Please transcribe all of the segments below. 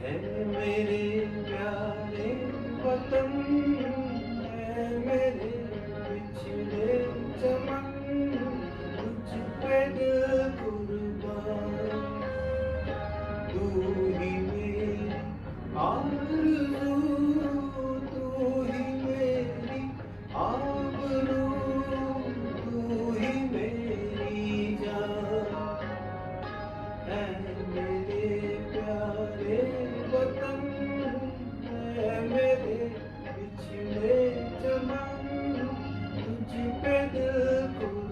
है मेरे प्यारे वतन, है मेरे बिछड़े चमन, तुझ पे दिल कुर्बान। तू ही मेरी आरज़ू, तू ही मेरी आबरू, तू ही मेरी जान। है मेरे प्यारे वतन, है मेरे बिछड़े चमन, तुझ पे दिल कुर्बान।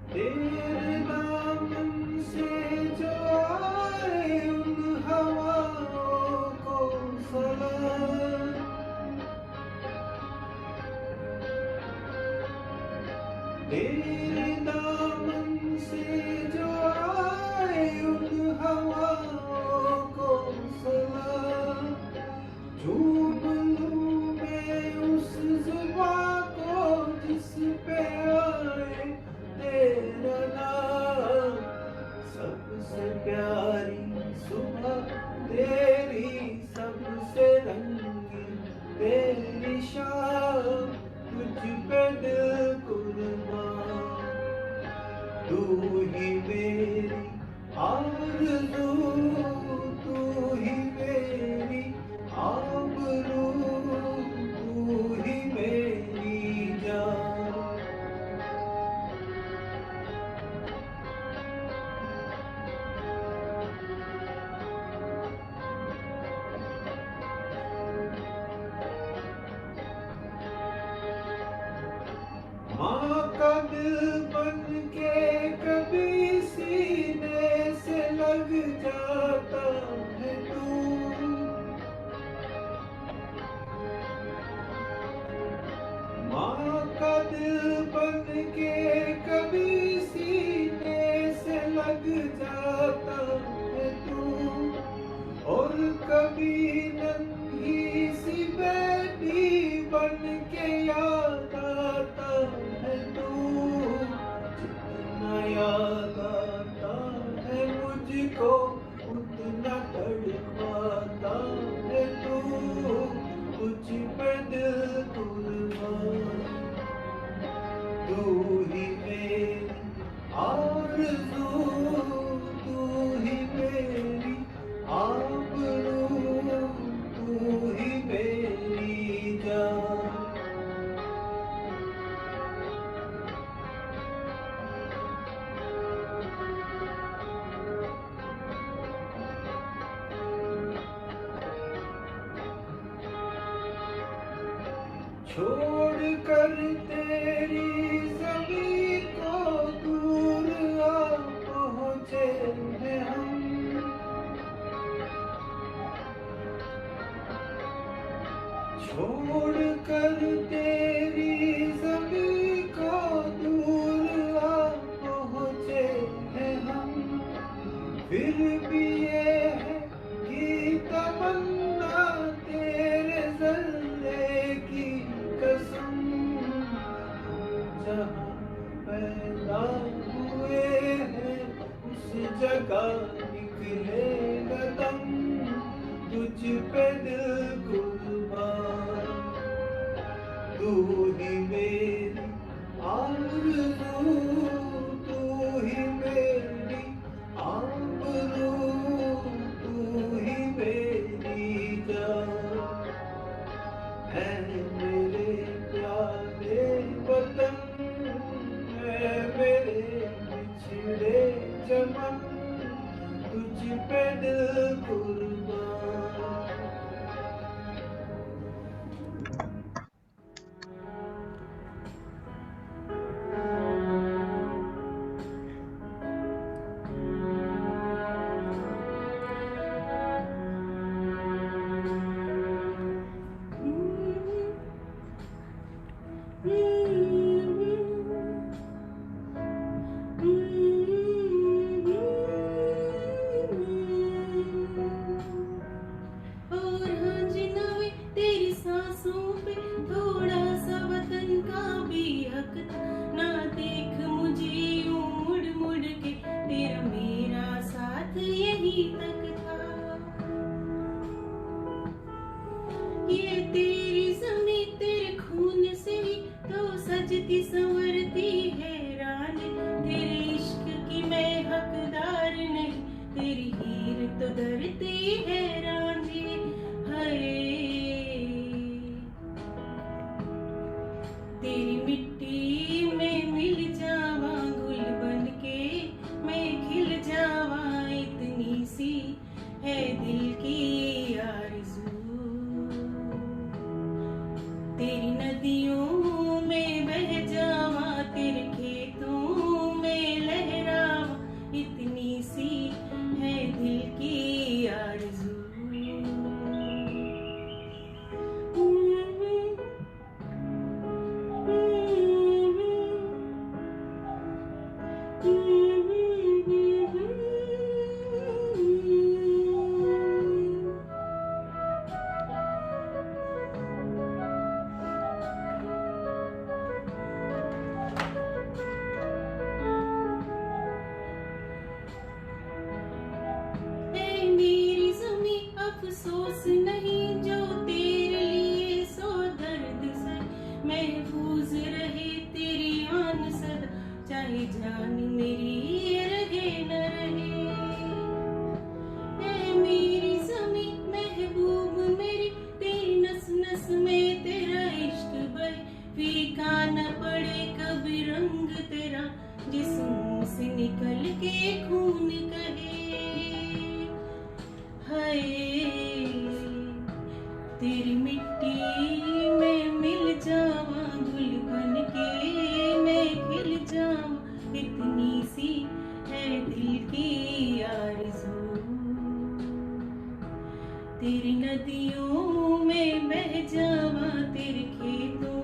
तेरे दामन से जो आए उन हवाओं को सलाम। तेरे दामन से जो आए उन हवाओं को सलाम। चूम लूं मैं उस जुबां को जिस पे आए तेरा नाम। सबसे प्यारी सुबह तेरी, सबसे रंगीन तेरी शाम, तुझ पे दिल कुर्बान। तू ही मेरी आरज़ू, तू ही मेरी आबरू, तू ही मेरी जान। माँ का दिल बन के कभी सीने से लग जाता है तू। माँ का दिल बन के कभी सीने से लग जाता है तू। और कभी नन्ही सी बेटी बन के याद आता है तू। जितना याद आता है मुझको उतना तड़पाता है तू। तुझ पे दिल कुर्बान। तू ही मेरी आरज़ू, तू ही मेरी आबरू, तू ही मेरी जान। छोड़ कर तेरी ज़मीं को दूर आ पहुँचे हैं हम। छोड़ कर तेरी ज़मीं को दूर आ पहुँचे हैं हम। फिर भी ये है कि तमन्ना तेरे ज़र्रे की कसम। जहाँ पैदा हुए हैं उस जगह निकलेगा दम, तुझ पे दिल कुर्बान। तू ही मेरी की संवरती है रानी, तेरे इश्क की मैं हकदार नहीं, तेरी हीर तो धरती है रानी। हाय तेरी मिट्टी में मिल जावा, गुल बन के मैं खिल जावा, इतनी सी है दिल की आरज़ू। तेरी नदियों में बह जावा, तेरे खेतों में लहरावा, इतनी सी है दिल की आरज़ू। मेरी ज़मीं अफसोस नहीं, जो तेरे लिए सो दर्द सर, महफूज रहे तेरी आन सदा, चाहे जान मेरी रहे न रहे। ऐ मेरी ज़मीं महबूब मेरी, तेरी नस नस में तेरा इश्क बहे, फीका न पड़े कभी रंग तेरा, जिस्म से निकल के खून कहे। हाय तेरी मिट्टी में मिल जावा, गुल बन के मैं खिल जावा, इतनी सी है दिल की आरज़ू। तेरी नदियों में बह जावा, तेरे खेतों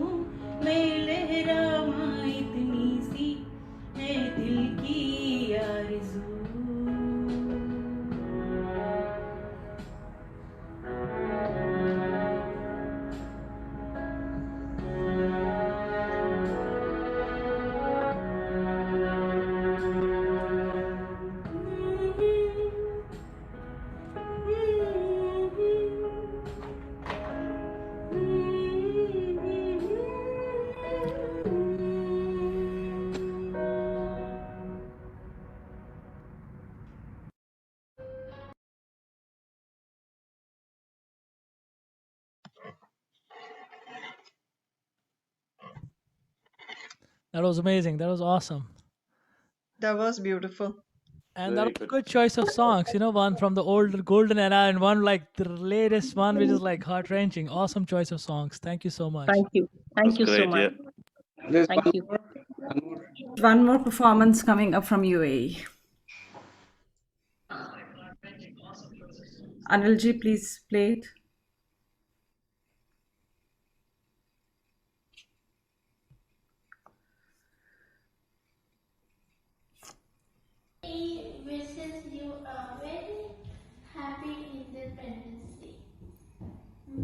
में लहरावा, इतनी सी है दिल की आरज़ू। That was amazing. That was awesome. That was beautiful. And that Very was a good. good choice of songs. You know, one from the old golden era and one like the latest one, which is like heart wrenching. Awesome choice of songs. Thank you so much. Thank you. That's Thank you so great, much. yeah. There's Thank you. One more performance coming up from UAE. Anilji, please play it. Wishes you a very happy Independence Day.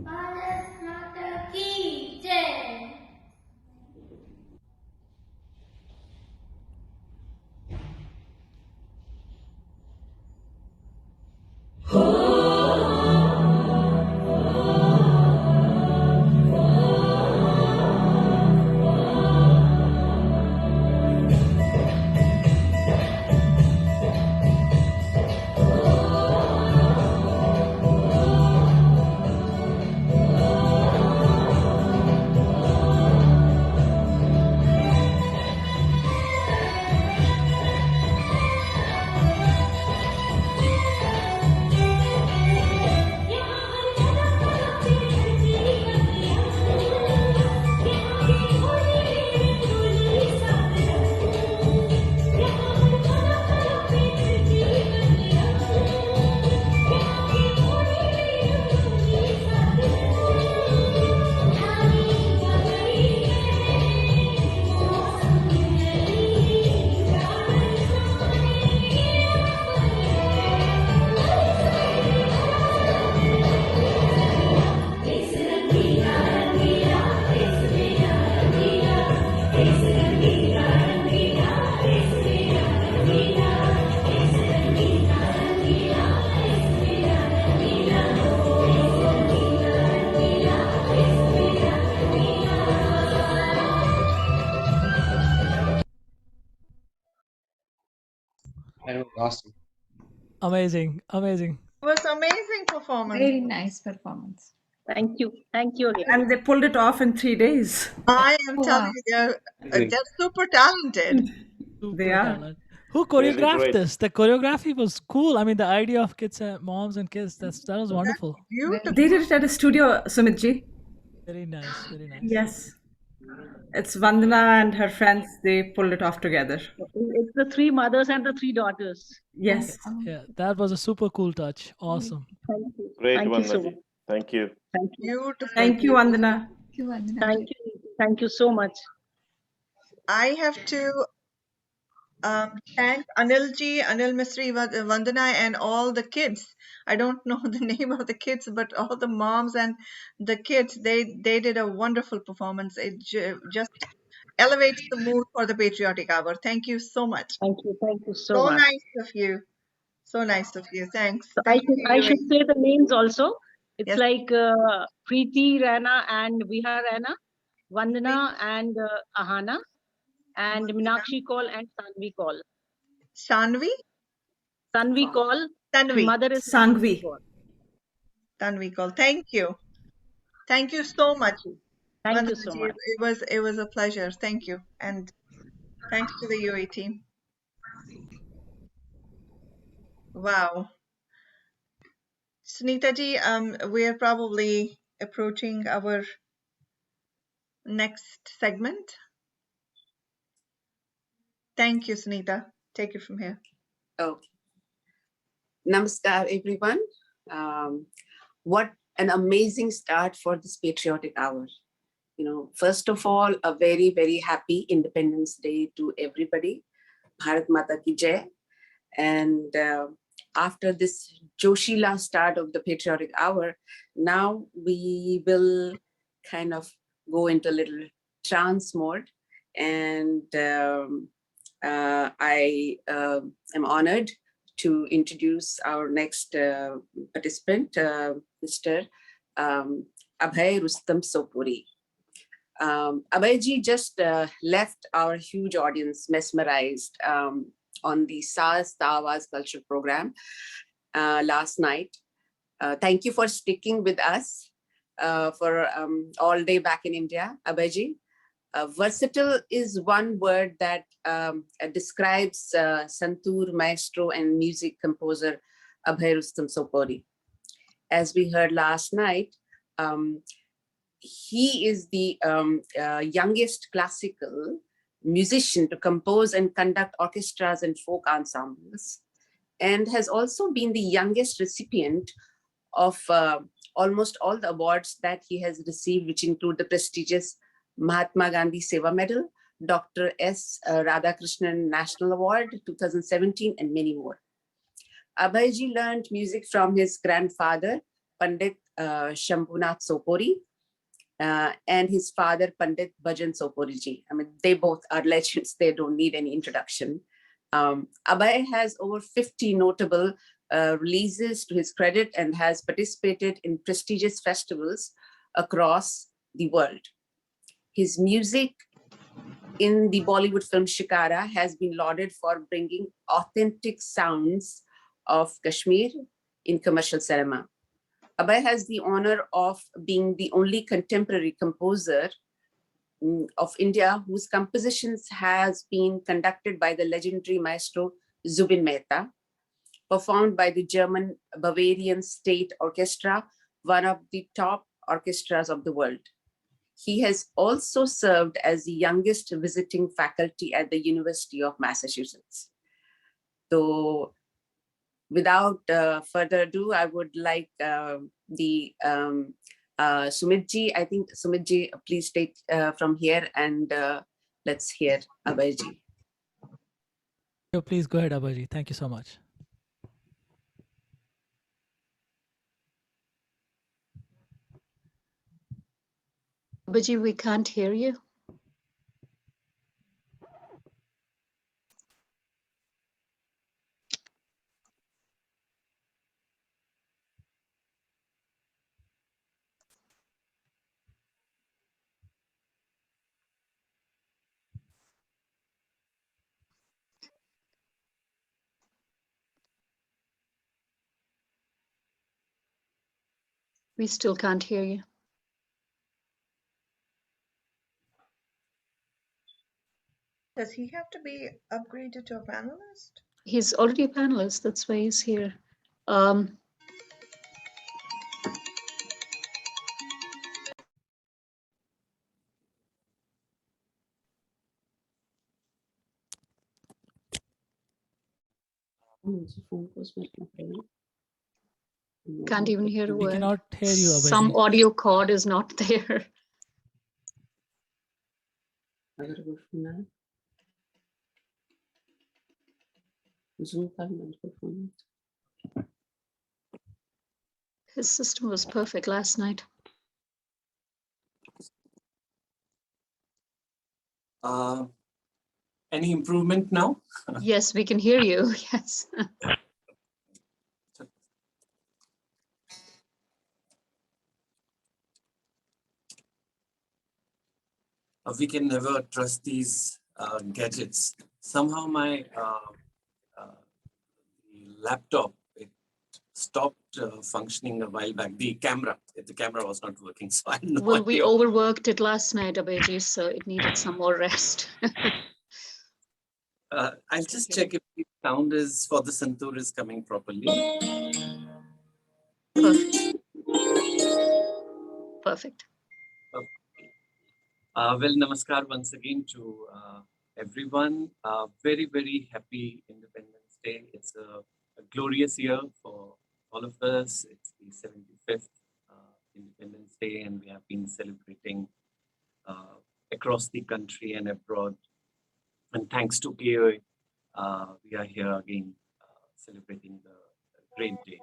Bharat Mata ki Jai. Awesome. Amazing, amazing. It was amazing performance. Very nice performance. Thank you. Thank you again. And they pulled it off in 3 days. I am Oh, telling wow. you, Amazing. they're super talented. Super They are. talent. Who Really choreographed great. this? The choreography was cool. I mean, the idea of kids and moms and kids, that was wonderful. Beautiful. They did it at a studio, Sumitji. Very nice, very nice. Yes. It's Vandana and her friends. They pulled it off together. It's the three mothers and the three daughters. Yes. Yeah, that was a super cool touch. Awesome. Thank you. Great, Thank you so Vandana. much. Thank you. Thank you. Beautiful. Thank you, beautiful. Vandana. Thank you. Thank you so much. I have to thank Anilji, Anil Misri, Vandana, and all the kids. I don't know the name of the kids, but all the moms and the kids, they did a wonderful performance. It just elevates the mood for the Patriotic Hour. Thank you so much. Thank you. Thank you so So much. nice of you. So nice of you. Thanks. So Thank you. I should say the names also. It's Yes. like Preeti Rana and Viha Rana, Vandana and Ahana, and Minakshi Kaul and Sanvi Kaul. Shanvi? Sanvi Kaul. Tanvi. Mother is Sangvi. Kaul. Tanvi call. Thank you. Thank you so much. Thank you so Vandanaji. much. It was a pleasure. Thank you. And thanks to the UA team. Wow. Sunita ji, we're probably approaching our next segment. Thank you, Sunita. Take it from here. Oh, namaskar, everyone. What an amazing start for this patriotic hour. You know, first of all, a very, very happy Independence Day to everybody. Bharat Mata ki Jai. And after this Joshila start of the patriotic hour, now we will kind of go into a little trance mode. And I am honored to introduce our next participant, Mr. Abhay Rustam Sopuri. Abhayji just left our huge audience mesmerized on the SARS Tawaz culture program last night. Thank you for sticking with us for all day back in India, Abhayji. Versatile is one word that describes Santoor maestro and music composer Abhay Rustam Sopuri. As we heard last night, he is the youngest classical musician to compose and conduct orchestras and folk ensembles, and has also been the youngest recipient of almost all the awards that he has received, which include the prestigious Mahatma Gandhi Seva Medal, Dr. S. Radhakrishnan National Award 2017, and many more. Abhayji learned music from his grandfather, Pandit Shambhunath Sopuri, and his father, Pandit Bhajan Soporiji. I mean, they both are legends. They don't need any introduction. Abhay has over 50 notable releases to his credit and has participated in prestigious festivals across the world. His music in the Bollywood film Shikara has been lauded for bringing authentic sounds of Kashmir in commercial cinema. Abhay has the honor of being the only contemporary composer of India whose compositions has been conducted by the legendary maestro Zubin Mehta, performed by the German Bavarian State Orchestra, one of the top orchestras of the world. He has also served as the youngest visiting faculty at the University of Massachusetts. So without further ado, I would like the Sumitji, I think Sumitji, please take from here and let's hear Abhayji. So please go ahead, Abhayji. Thank you so much. Baji, we can't hear you. We still can't hear you. Does he have to be upgraded to a panelist? He's already a panelist. That's why he's here. Can't even hear a We word. cannot hear you, Abhay Some ji. audio cord is not there. His system was perfect last night. Any improvement now? Yes, we can hear you. Yes. We can never trust these gadgets. Somehow my the laptop, it stopped functioning a while back. The camera was not working. So I have no Well, we idea. overworked it last night, Abhijit, so it needed some more rest. I'll just check if the sound is for the Santoor is coming properly. Perfect. Perfect. Well, namaskar once again to everyone. Very, very happy Independence Day. It's a glorious year for all of us. It's the 75th Independence Day, and we have been celebrating across the country and abroad. And thanks to KOA, we are here again celebrating the great day.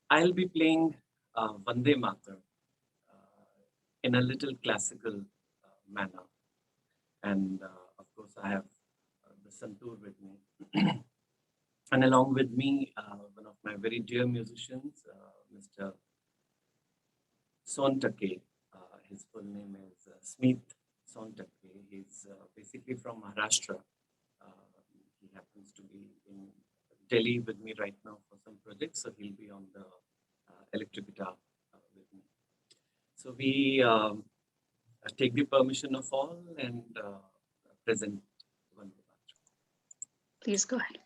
I'll be playing Vande Mataram in a little classical manner. And of course, I have the Santoor with me. And along with me, one of my very dear musicians, Mr. Sontake. His full name is Smith Sontake. He's basically from Maharashtra. He happens to be in Delhi with me right now for some projects, so he'll be on the electric guitar with me. So we take the permission of all and present Vande Mataram. Please go ahead.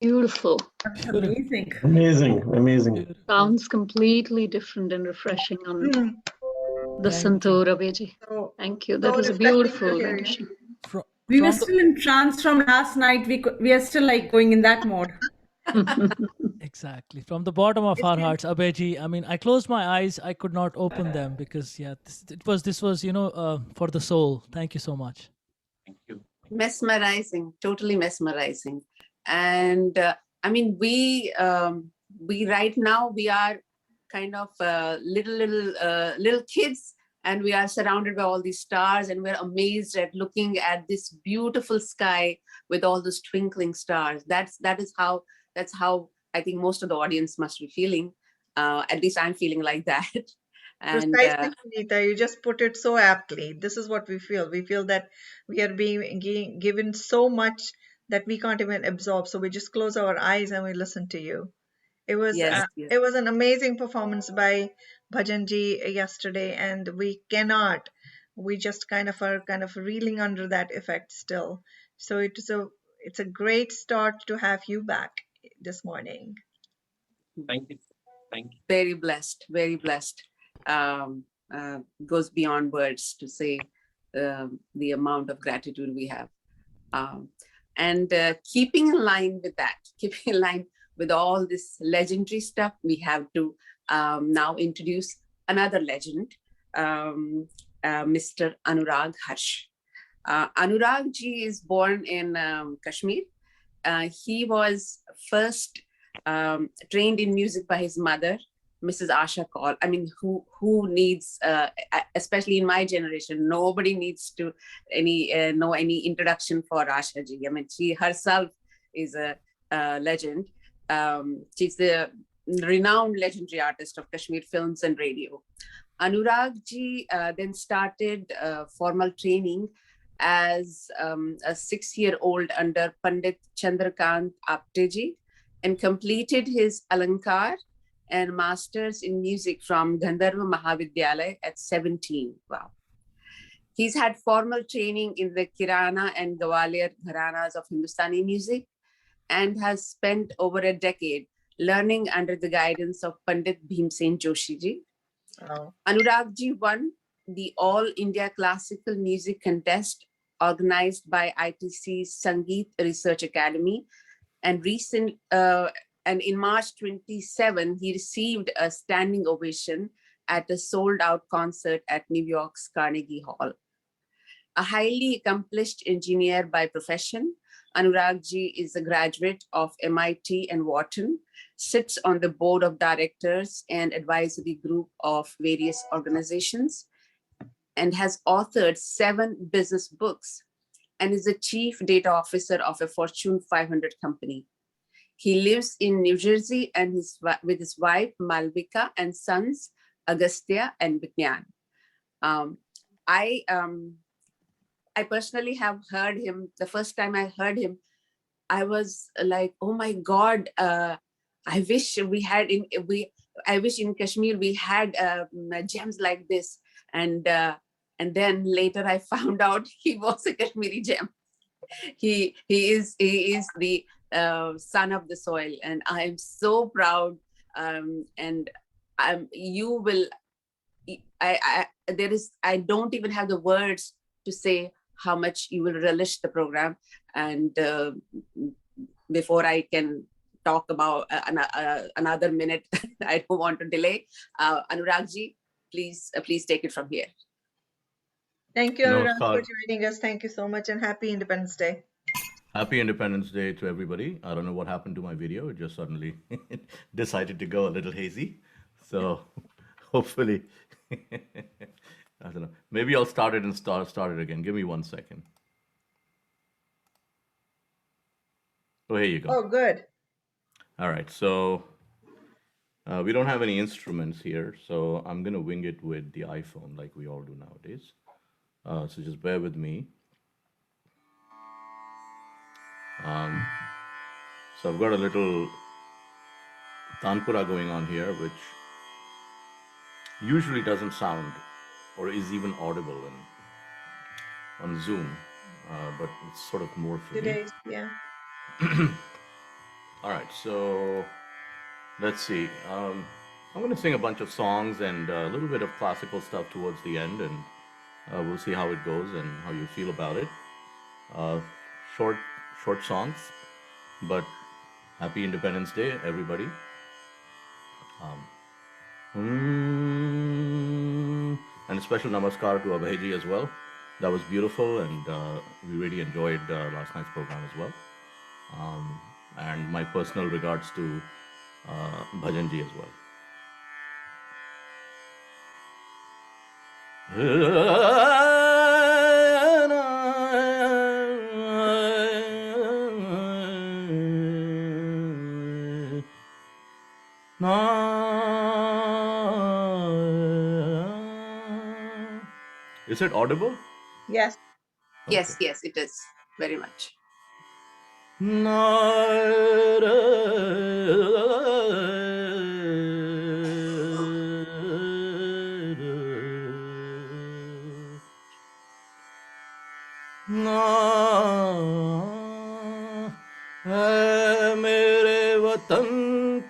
Beautiful. That's Beautiful. amazing. Amazing, amazing. Beautiful. Sounds completely different and refreshing on Mm. the Thank you. Santoor Abhiji. So, Thank you. so That was a refreshing to beautiful hear you. rendition. We were From the still in trance from last night. We are still like going in that mode. exactly from the bottom of It's our been hearts, Abhayji. I mean, I closed my eyes. I could not open them because this was for the soul. Thank you so much. Thank you. Mesmerizing, totally mesmerizing. And I mean, we right now, we are kind of little kids, and we are surrounded by all these stars, and we're amazed at looking at this beautiful sky with all those twinkling stars. That's how I think most of the audience must be feeling. At least I'm feeling like that. And precisely, Sunita. You just put it so aptly. This is what we feel. We feel that we are being given so much that we can't even absorb. So we just close our eyes and we listen to you. It was yes, yes. it was an amazing performance by Bhajanji yesterday, and we cannot. We just kind of are reeling under that effect still. So it's a great start to have you back this morning. Thank you. Thank you. Very blessed, very blessed. Goes beyond words to say the amount of gratitude we have. And keeping in line with that, keeping in line with all this legendary stuff, we have to now introduce another legend, Mr. Anurag Harsh. Anurag ji is born in Kashmir. He was first trained in music by his mother, Mrs. Asha Kaul. I mean, who needs, especially in my generation, nobody needs to know any introduction for Asha ji. I mean, she herself is a legend. She's the renowned legendary artist of Kashmir films and radio. Anurag ji then started formal training as a 6-year-old under Pandit Chandrakant Apteji, and completed his Alankar and masters in music from Gandharva Mahavidyalaya at 17. Wow. He's had formal training in the Kirana and Gwalior Gharanas of Hindustani music, and has spent over a decade learning under the guidance of Pandit Bhimsen Joshi ji. Wow. Anurag ji won the All India Classical Music Contest organized by ITC's Sangeet Research Academy, and in March 27, he received a standing ovation at a sold-out concert at New York's Carnegie Hall. A highly accomplished engineer by profession, Anurag ji is a graduate of MIT and Wharton, sits on the board of directors and advisory group of various organizations, and has authored 7 business books, and is the chief data officer of a Fortune 500 company. He lives in New Jersey and with his wife, Malvika, and sons, Agastya and Vignan. I personally have heard him. The first time I heard him, I was like, oh my God, I wish in Kashmir we had gems like this. And then later I found out he was a Kashmiri gem. He is the son of the soil, and I am so proud. And you will. I don't even have the words to say how much you will relish the program. And before I can talk about another minute, I don't want to delay. Anurag ji, please take it from here. Thank you, Anurag, for Namaskar. joining us. Thank you so much, and happy Independence Day. Happy Independence Day to everybody. I don't know what happened to my video. It just suddenly decided to go a little hazy. So hopefully, I don't know. Maybe I'll start it and start it again. Give me 1 second. Oh, here you go. Oh, good. All right. So we don't have any instruments here, so I'm going to wing it with the iPhone like we all do nowadays. So just bear with me. So I've got a little Tanpura going on here, which usually doesn't sound or is even audible on Zoom, but it's sort of more for me. Today's, yeah. All right, so let's see. I'm going to sing a bunch of songs and a little bit of classical stuff towards the end, and we'll see how it goes and how you feel about it. Uh, short, short songs, but happy Independence Day, everybody. And a special namaskar to Abhayji as well. That was beautiful, and we really enjoyed last night's program as well. And my personal regards to Bhajanji as well. Is it audible? Yes. Yes, yes, it is very much. है मेरे वतन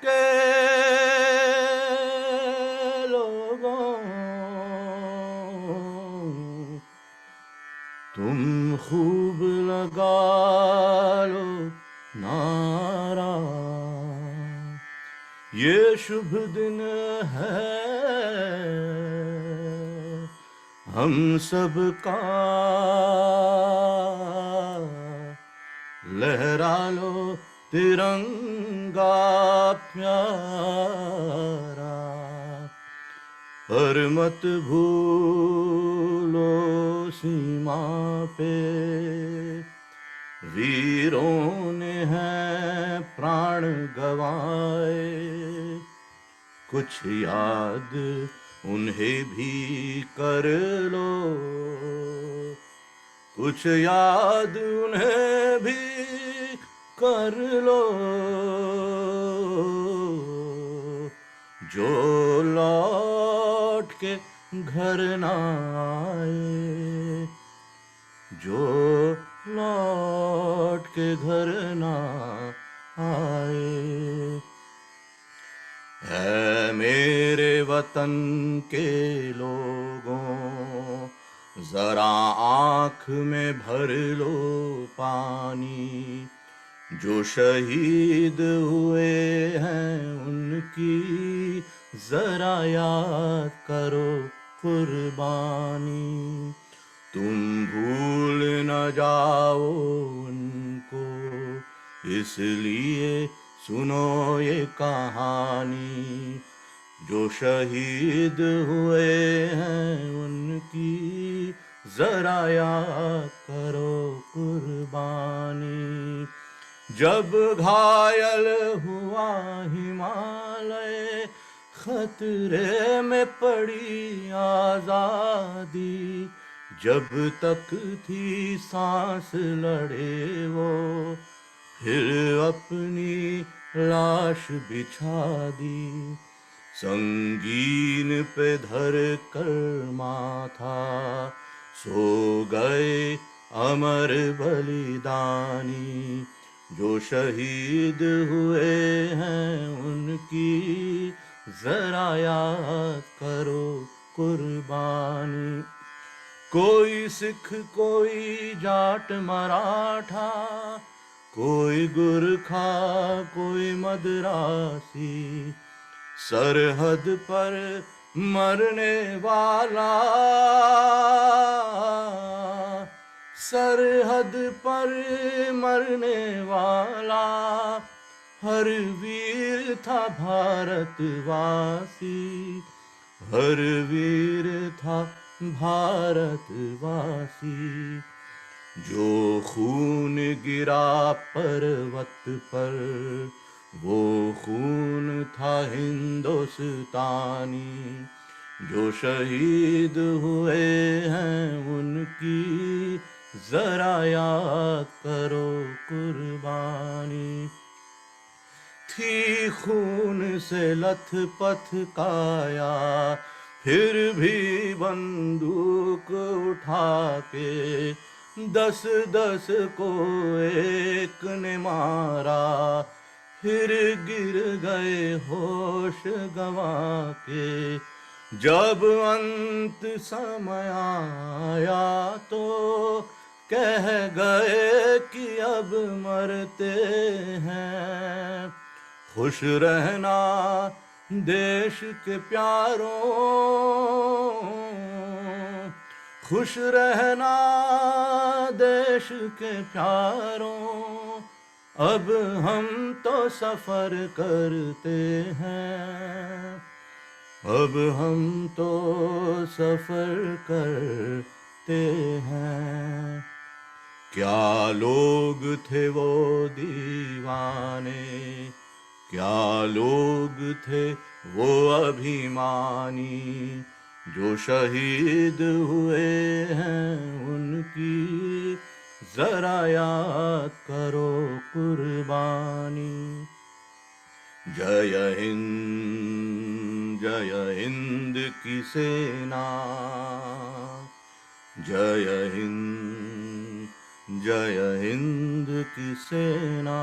के लोगों, तुम खूब लगा लो नारा, ये शुभ दिन है हम सबका, लहरा लो तिरंगा प्यारा, पर मत भूलो सीमा पे वीरों ने हैं प्राण गवाए, कुछ याद उन्हें भी कर लो, कुछ याद उन्हें भी कर लो, जो लौट के घर ना आए, जो लौट के घर ना आए। है मेरे वतन के लोगों, जरा आँख में भर लो पानी, जो शहीद हुए हैं उनकी जरा याद करो कुर्बानी, तुम भूल न जाओ उनको, इसलिए सुनो ये कहानी, जो शहीद हुए हैं उनकी जरा याद करो कुर्बानी। जब घायल हुआ हिमालय, खतरे में पड़ी आजादी, जब तक थी सांस लड़े वो, फिर अपनी लाश बिछा दी, संगीन पे धर कर माथा, सो गए अमर बलिदानी, जो शहीद हुए हैं उनकी जरा याद करो कुर्बानी। कोई सिख कोई जाट मराठा, कोई गुरखा कोई मदरासी, सरहद पर मरने वाला, सरहद पर मरने वाला, हर वीर था भारतवासी, हर वीर था भारतवासी, जो खून गिरा पर्वत पर, वो खून था हिंदुस्तानी, जो शहीद हुए हैं उनकी जरा याद करो कुर्बानी। थी खून से लथपथ काया, फिर भी बंदूक उठा के 10-10 को एक ने मारा, फिर गिर गए होश गवा के। जब अंत समय आया तो कह गए कि अब मरते हैं। खुश रहना देश के प्यारों, खुश रहना देश के प्यारों, अब हम तो सफर करते हैं, अब हम तो सफर करते हैं। क्या लोग थे वो दीवाने, क्या लोग थे वो अभिमानी, जो शहीद हुए हैं उनकी जरा याद करो कुर्बानी। जय हिंद की सेना, जय हिंद की सेना,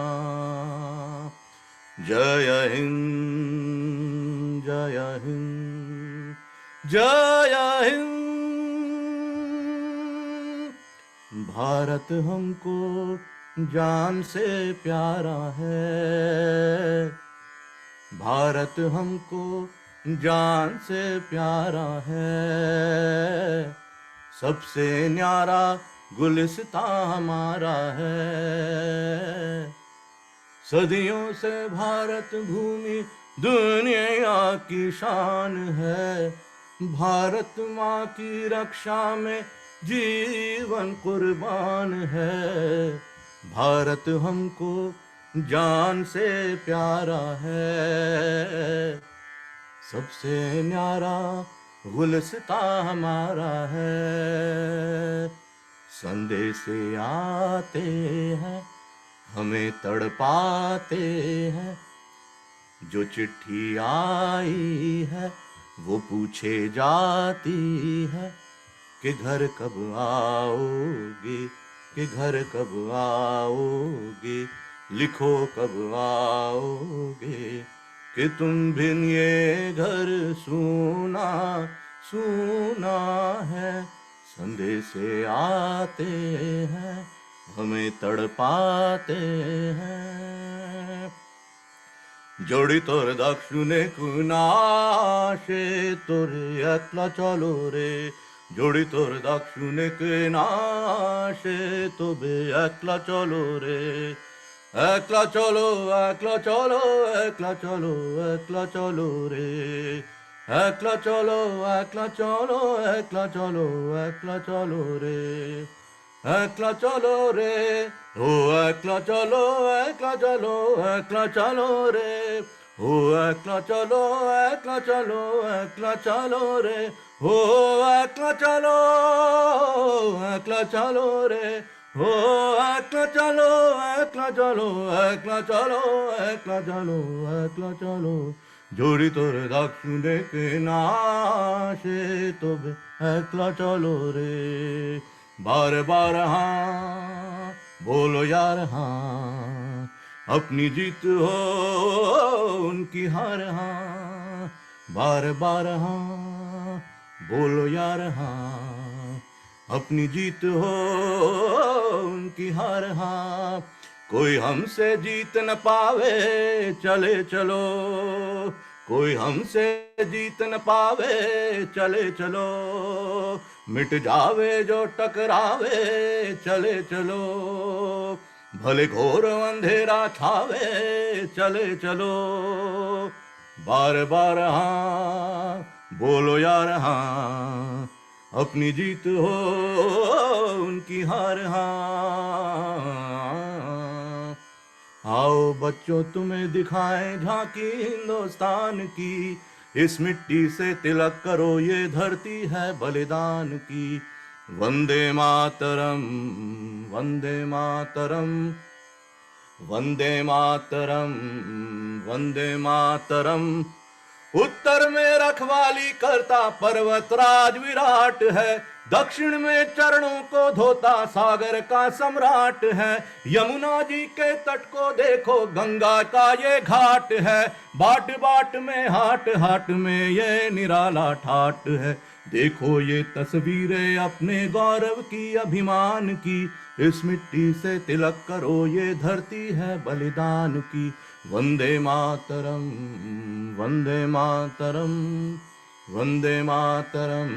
जय हिंद, जय हिंद, जय हिंद। भारत हमको जान से प्यारा है, भारत हमको जान से प्यारा है, सबसे न्यारा गुलिस्तां हमारा है। सदियों से भारत भूमि दुनिया की शान है, भारत माँ की रक्षा में जीवन कुर्बान है। भारत हमको जान से प्यारा है, सबसे न्यारा गुलिस्तां हमारा है। संदेशे आते हैं हमें तड़पाते हैं, जो चिट्ठी आई है वो पूछे जाती है कि घर कब आओगे, कि घर कब आओगे, लिखो कब आओगे, कि तुम बिन ये घर सूना सूना है। संदेशे आते हैं हमें तड़पाते हैं, जोड़ी तोर दक्षिणे कुनाशे तोरे एकला चलो रे, जोड़ी तोर दक्षिणे कुनाशे तोबे एकला चलो रे। एकला चलो एकला चलो एकला चलो एकला चलो रे, एकला चलो एकला चलो एकला चलो एकला चलो रे, एकला चलो रे, ओ एकला चलो एकला चलो एकला चलो रे, ओ एकला चलो एकला चलो एकला चलो रे, ओ एकला चलो एकला चलो रे, ओ एकला चलो एकला चलो एकला चलो एकला चलो एकला चलो। जोड़ी तोर दक्षिणे के नाशे तो एकला चलो रे। बार बार हाँ बोलो यार हाँ, अपनी जीत हो उनकी हार हाँ। बार बार हाँ बोलो यार हाँ, अपनी जीत हो उनकी हार हाँ। कोई हमसे जीत न पावे चले चलो, कोई हमसे जीत न पावे चले चलो, मिट जावे जो टकरावे चले चलो, भले घोर अंधेरा छावे चले चलो। बार बार हाँ बोलो यार हाँ, अपनी जीत हो उनकी हार हाँ। आओ बच्चों तुम्हें दिखाएं झांकी हिंदुस्तान की, इस मिट्टी से तिलक करो ये धरती है बलिदान की। वंदे मातरम वंदे मातरम वंदे मातरम वंदे मातरम उत्तर में रखवाली करता पर्वतराज विराट है, दक्षिण में चरणों को धोता सागर का सम्राट है। यमुना जी के तट को देखो गंगा का ये घाट है, बाट बाट में हाट हाट में ये निराला ठाट है। देखो ये तस्वीरें अपने गौरव की अभिमान की, इस मिट्टी से तिलक करो ये धरती है बलिदान की। वंदे मातरम वंदे मातरम वंदे मातरम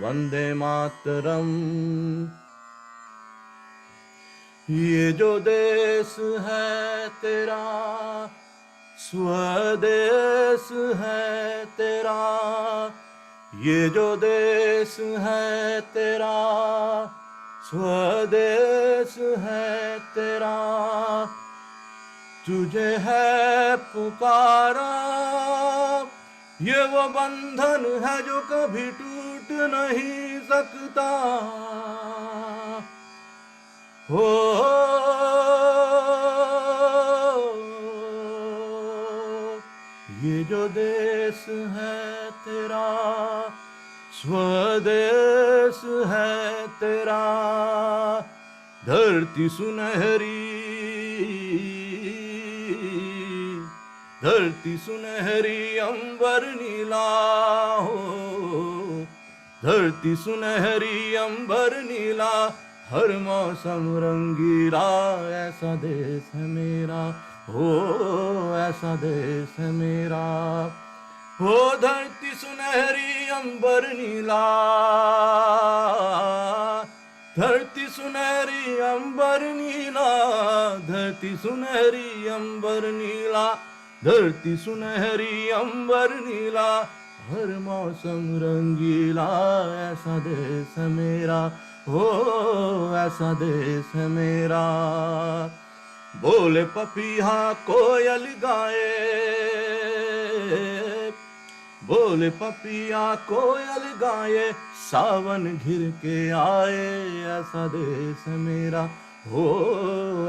वंदे मातरम। ये जो देश है तेरा स्वदेश है तेरा, ये जो देश है तेरा स्वदेश है तेरा। तुझे है पुकारा, ये वो बंधन है जो कभी टूट नहीं सकता। हो ये जो देश है तेरा स्वदेश है तेरा। धरती सुनहरी धरती सुनहरी अंबर नीला हो, धरती सुनहरी अंबर नीला, हर मौसम रंगीला। ऐसा देश है मेरा हो, ऐसा देश है मेरा हो। धरती सुनहरी अंबर नीला, धरती सुनहरी अंबर नीला, धरती सुनहरी अंबर नीला, धरती सुनहरी अंबर नीला, हर मौसम रंगीला। ऐसा देश है मेरा हो, ऐसा देश है मेरा। बोले पपीहा कोयल गाए, बोले पपिया कोयल गाए, सावन घिर के आए। ऐसा देश है मेरा हो,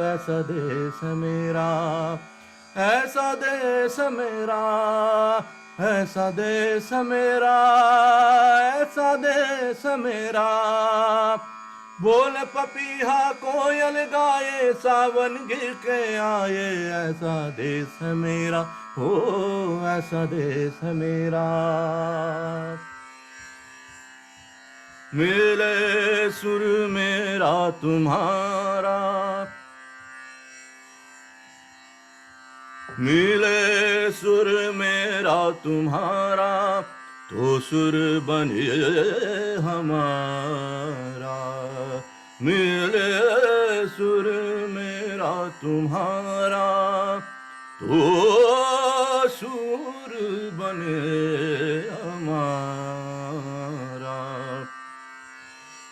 ऐसा देश है मेरा, ऐसा देश है मेरा, ऐसा देश है मेरा, ऐसा देश है मेरा। बोल पपीहा कोयल गाए, सावन गिर के आए। ऐसा देश है मेरा हो, ऐसा देश है मेरा। मिले सुर मेरा तुम्हारा, मिले सुर मेरा तुम्हारा, तो सुर बने हमारा। मिले सुर मेरा तुम्हारा, तो सुर बने हमारा।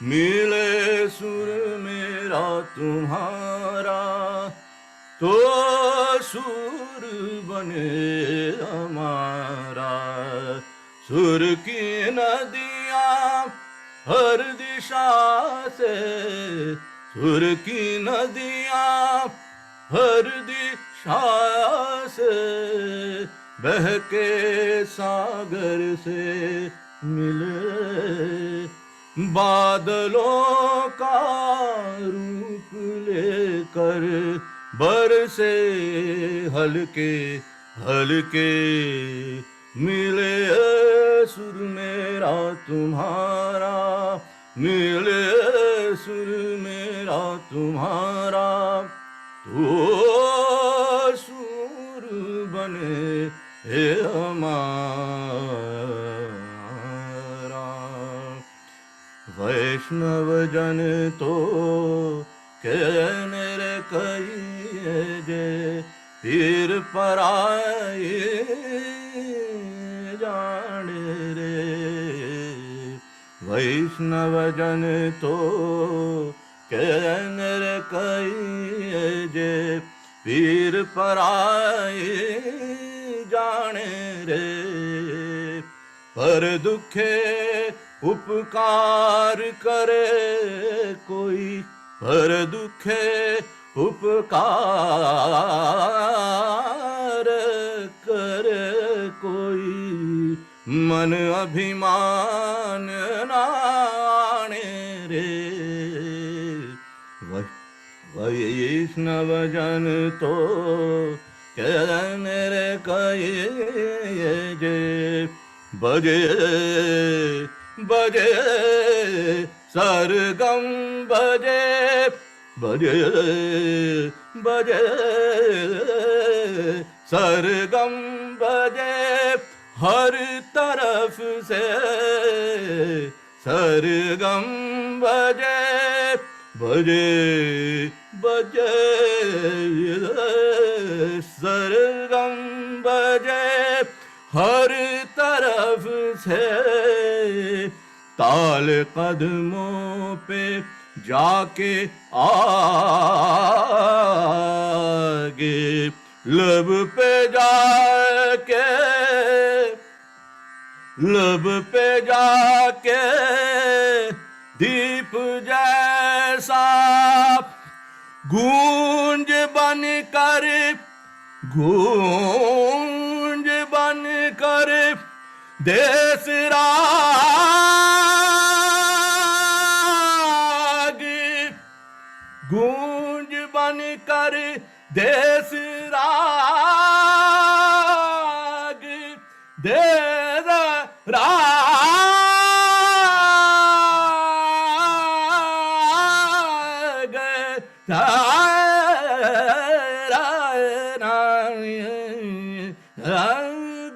मिले सुर मेरा तुम्हारा, तो सुर बने हमारा। सुर की नदियाँ हर दिशा से, सुर की नदियाँ हर दिशा से, बहके सागर से मिले। बादलों का रूप लेकर बरसे हल्के हल्के, मिले सुर मेरा तुम्हारा, मिले सुर मेरा तुम्हारा, तो सुर बने हमारा। वैष्णव जन तो कहने रे कहिए जे, पीर पराए जाने रे। वैष्णव जन तो कहने रे कहिए जे, पीर पराए जाने रे। पर दुखे उपकार करे कोई, पर दुखे उपकार करे कोई, मन अभिमान नाणे रे वैष्णव जन तो कहने रे कहिए जे बजे बजे सरगम बजे बजे बजे सरगम बजे हर तरफ से सरगम बजे बजे बजे सरगम बजे हर तरफ से ताल कदमों पे जाके आगे लब पे जाके लब पे जाके दीप जैसा गूंज बन कर देश राग गूंज बन कर देश राग देश राग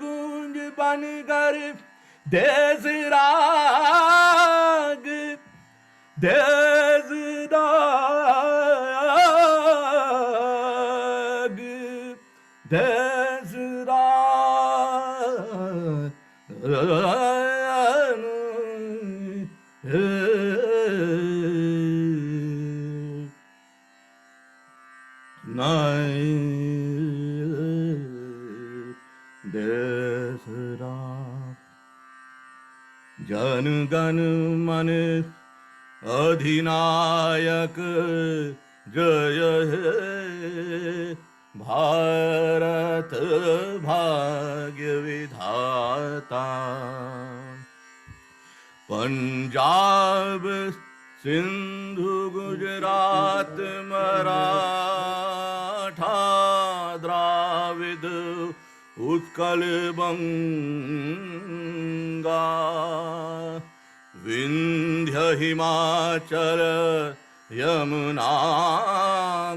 गूंज बन कर देश राग देश राग देश जन गण मन अधिनायक जय हे भारत भाग्य विधाता पंजाब सिंधु गुजरात मराठा द्राविड उत्कल बंगा विंध्य हिमाचल यमुना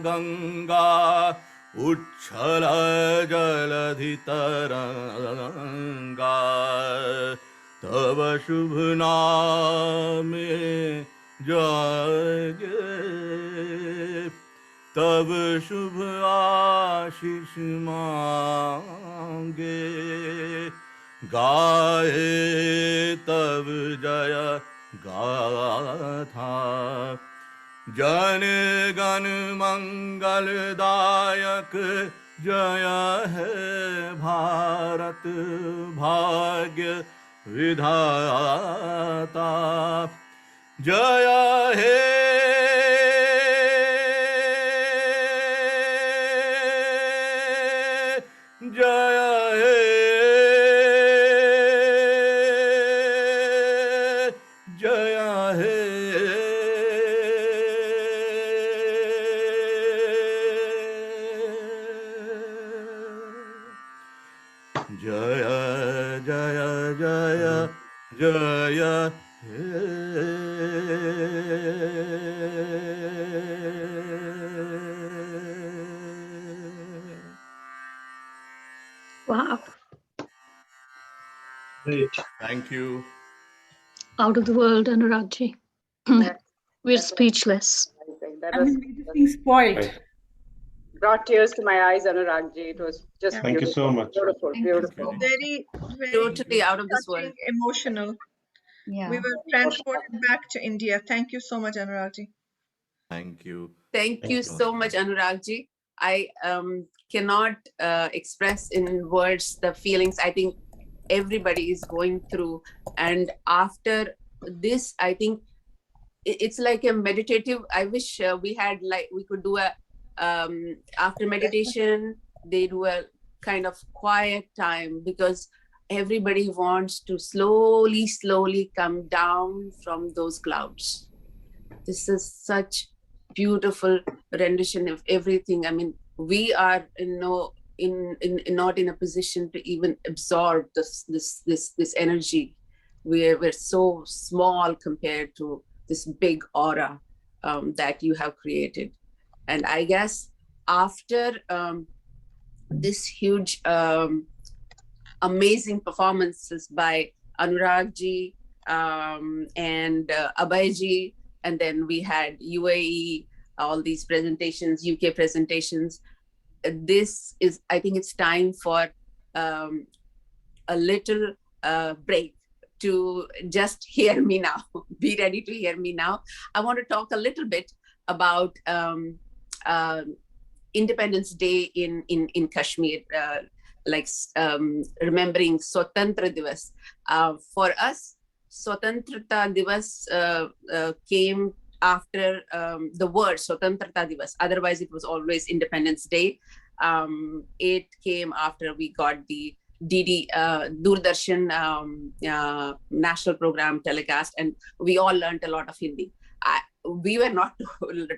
गंगा उच्छल जलधि तरंगा तब शुभ नामे जागे तब शुभ आशीष मांगे गाए तब जय गाथा जन गण मंगलदायक जय है भारत भाग्य विधाता जय हे जय हे जय हे जय जय जय जय हे Wow. Great. Thank you. Out of the world, Anuragji. We're speechless. That I was mean, everything's spoiled. Right. brought tears to my eyes, Anuragji. It was just Yeah. Thank you so beautiful. much. Beautiful, Thank beautiful. Very, very Totally out of this world. touching, emotional. Yeah. We were transported back to India. Thank you so much, Anuragji. Thank you. Thank Thank you you. so much, Anuragji. I cannot express in words the feelings I think everybody is going through. And after this, I think it's like a meditative. I wish we could do a after meditation, they do a kind of quiet time, because everybody wants to slowly come down from those clouds. This is such beautiful rendition of everything. I mean, we are not in a position to even absorb this energy. We're so small compared to this big aura that you have created. And I guess after this huge amazing performances by Anurag ji and Abhay ji, and then we had UAE, all these presentations, UK presentations. This is, I think it's time for a little break to just hear me now. Be ready to hear me now. I want to talk a little bit about Independence Day in Kashmir, remembering Swatantra Divas. For us, Swatantrata Divas came after the word Swatantrata Divas. Otherwise, it was always Independence Day. It came after we got the DD Doordarshan national program telecast, and we all learned a lot of Hindi. We were not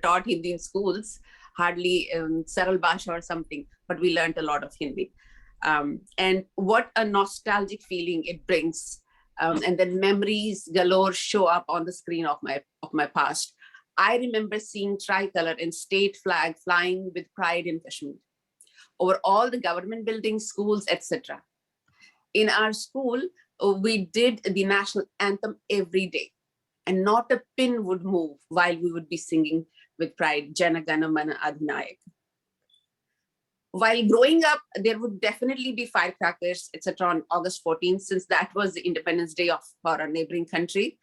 taught Hindi in schools, hardly Saral Bhasha or something, but we learned a lot of Hindi. And what a nostalgic feeling it brings. And then memories galore show up on the screen of my past. I remember seeing tricolor and state flag flying with pride in Kashmir over all the government buildings, schools, etc. In our school, we did the national anthem every day, and not a pin would move while we would be singing with pride, Jana Gana Mana Adhinayak. While growing up, there would definitely be firecrackers, etc. on August 14th, since that was the Independence Day for our neighboring country.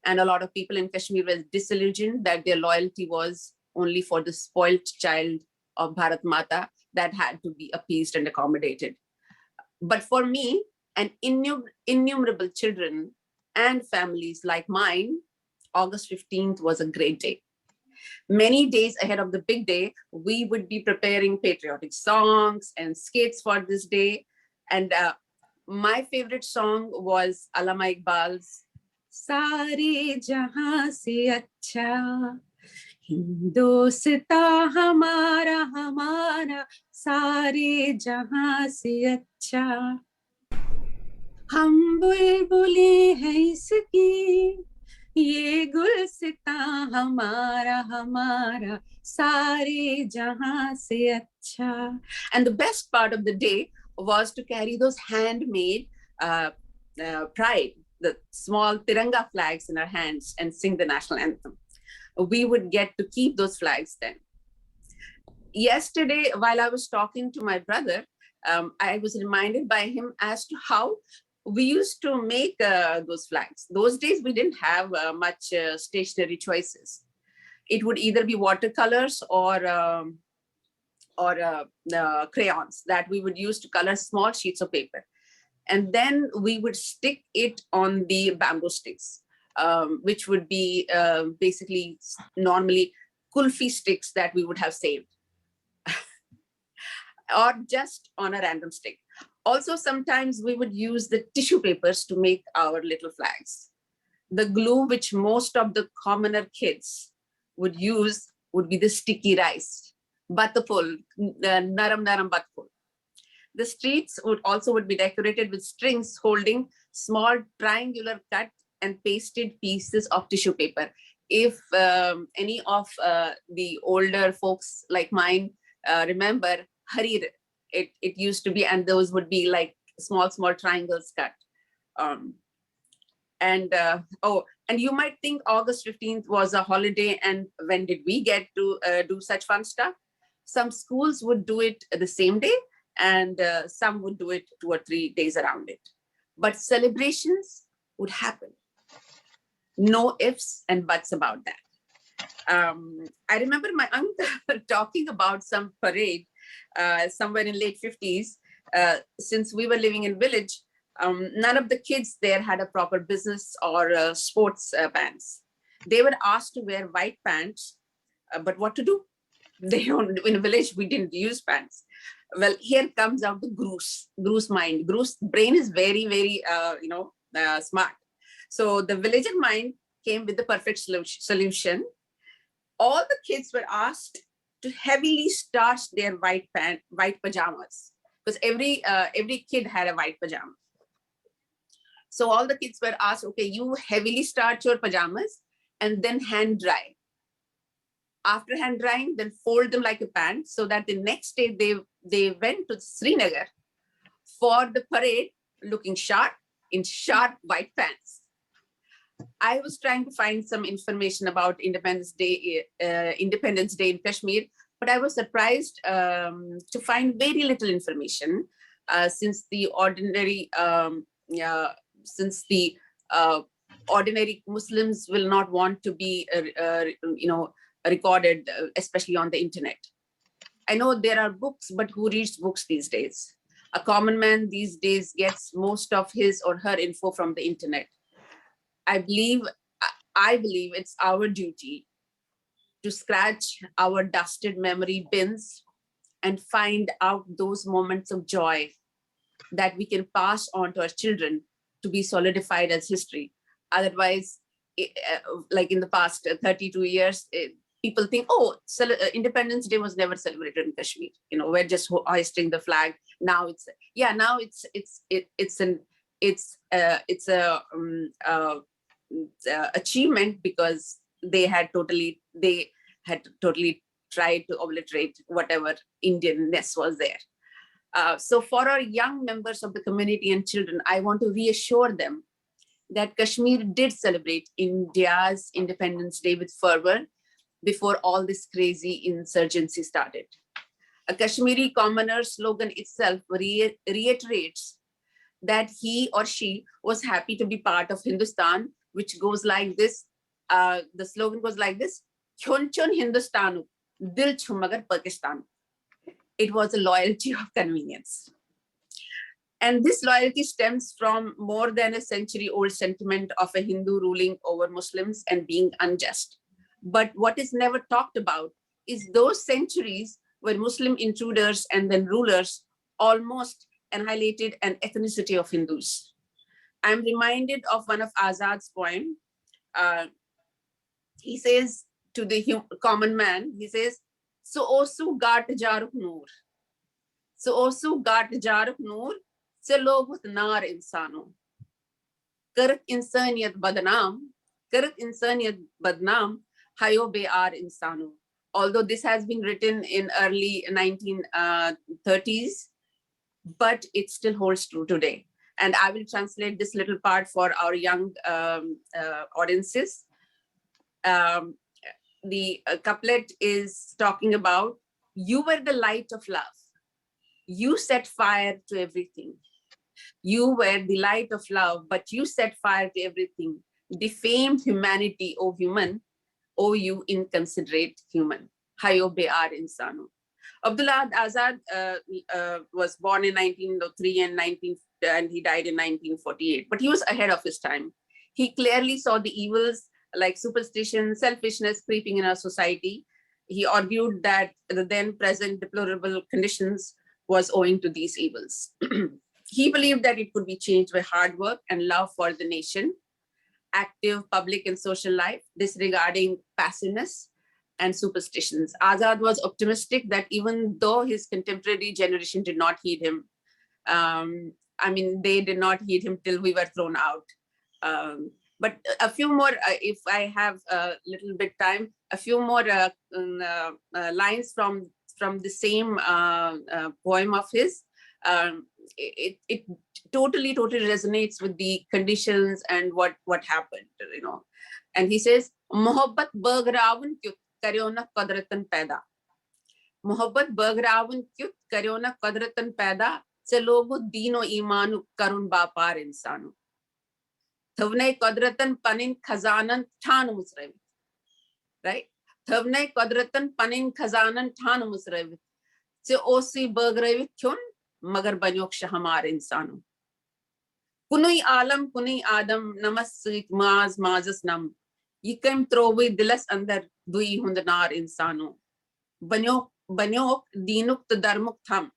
And a lot of people in Kashmir were disillusioned that their loyalty was only for the spoiled child of Bharat Mata that had to be appeased and accommodated. But for me and innumerable children and families like mine, August 15th was a great day. Many days ahead of the big day, we would be preparing patriotic songs and skits for this day. And my favorite song was Allama Iqbal's Sare Jahan Se Acha Hindostan Hamara Hamara Sare Jahan Se Acha Hum bulbule hain iski ये गुलसितां हमारा हमारा सारे जहां से अच्छा. And the best part of the day was to carry those handmade pride, the small Tiranga flags in our hands, and sing the national anthem. We would get to keep those flags then. Yesterday, while I was talking to my brother, I was reminded by him as to how we used to make those flags. Those days, we didn't have much stationery choices. It would either be watercolors or crayons that we would use to color small sheets of paper. And then we would stick it on the bamboo sticks, which would be basically normally kulfi sticks that we would have saved, or just on a random stick. Also, sometimes we would use the tissue papers to make our little flags. The glue which most of the commoner kids would use would be the sticky rice, batapul, naram naram batapul. The streets would be decorated with strings holding small triangular cut and pasted pieces of tissue paper. If any of the older folks like mine remember Harir, it used to be, and those would be like small triangles cut. And you might think August 15th was a holiday, and when did we get to do such fun stuff? Some schools would do it the same day, and some would do it 2 or 3 days around it. But celebrations would happen. No ifs and buts about that. I remember my uncle talking about some parade somewhere in late 50s. Since we were living in village, none of the kids there had a proper business or sports pants. They were asked to wear white pants, but what to do? In a village, we didn't use pants. Well, here comes out the Gru's mind. Gru's brain is very, very, smart. So the villager mind came with the perfect solution. All the kids were asked to heavily starch their white pajamas, because every kid had a white pajama. So all the kids were asked, okay, you heavily starch your pajamas and then hand dry. After hand drying, then fold them like a pant, so that the next day they went to Srinagar for the parade looking sharp in sharp white pants. I was trying to find some information about Independence Day in Kashmir, but I was surprised to find very little information, since the ordinary Muslims will not want to be recorded, especially on the internet. I know there are books, but who reads books these days? A common man these days gets most of his or her info from the internet. I believe it's our duty to scratch our dusted memory bins and find out those moments of joy that we can pass on to our children to be solidified as history. Otherwise, like in the past 32 years, people think, oh, Independence Day was never celebrated in Kashmir. We're just hoisting the flag. Now it's a achievement, because they had totally tried to obliterate whatever Indianness was there. So for our young members of the community and children, I want to reassure them that Kashmir did celebrate India's Independence Day with fervor before all this crazy insurgency started. A Kashmiri commoner slogan itself reiterates that he or she was happy to be part of Hindustan, which goes like this. The slogan goes like this: "Chun chun Hindustanu, dil chumagar Pakistan." It was a loyalty of convenience. And this loyalty stems from more than a century-old sentiment of a Hindu ruling over Muslims and being unjust. But what is never talked about is those centuries where Muslim intruders and then rulers almost annihilated an ethnicity of Hindus. I'm reminded of one of Azad's poem. He says to the common man, he says, "So osu gat jaruk noor. So osu gat jaruk noor. Se logut nar insano. Karat insaniyat badnaam, hayo be'ar insano." Although this has been written in early 1930s, but it still holds true today. And I will translate this little part for our young audiences. The couplet is talking about, you were the light of love. You set fire to everything. You were the light of love, but you set fire to everything. Defamed humanity, O human, O you inconsiderate human. Hayo be'ar insano. Abdullah Azad was born in 1903 and he died in 1948, but he was ahead of his time. He clearly saw the evils like superstition, selfishness creeping in our society. He argued that the then present deplorable conditions was owing to these evils. He believed that it could be changed by hard work and love for the nation, active public and social life, disregarding passiveness and superstitions. Azad was optimistic that even though his contemporary generation did not heed him, they did not heed him till we were thrown out. But a few more, if I have a little bit time, a few more lines from the same poem of his. It totally resonates with the conditions and what happened, And he says, "Mohabbat bergraven kyut karyo na qadratan paida. Mohabbat bergraven kyut karyo na qadratan paida. Se logo dino imanu karun bapar insano. Thavne qadratan panin khazanan than musrevit." Right? Thavne qadratan panin khazanan than musrevit. Se osi bergrevit kyun magar banyok shahamar insano. Kunui alam, kunui adam, namasik maaz maazas nam. Yikem trovi dilas andar dui hundanar insano. Banyok dinuk to darmuk tham.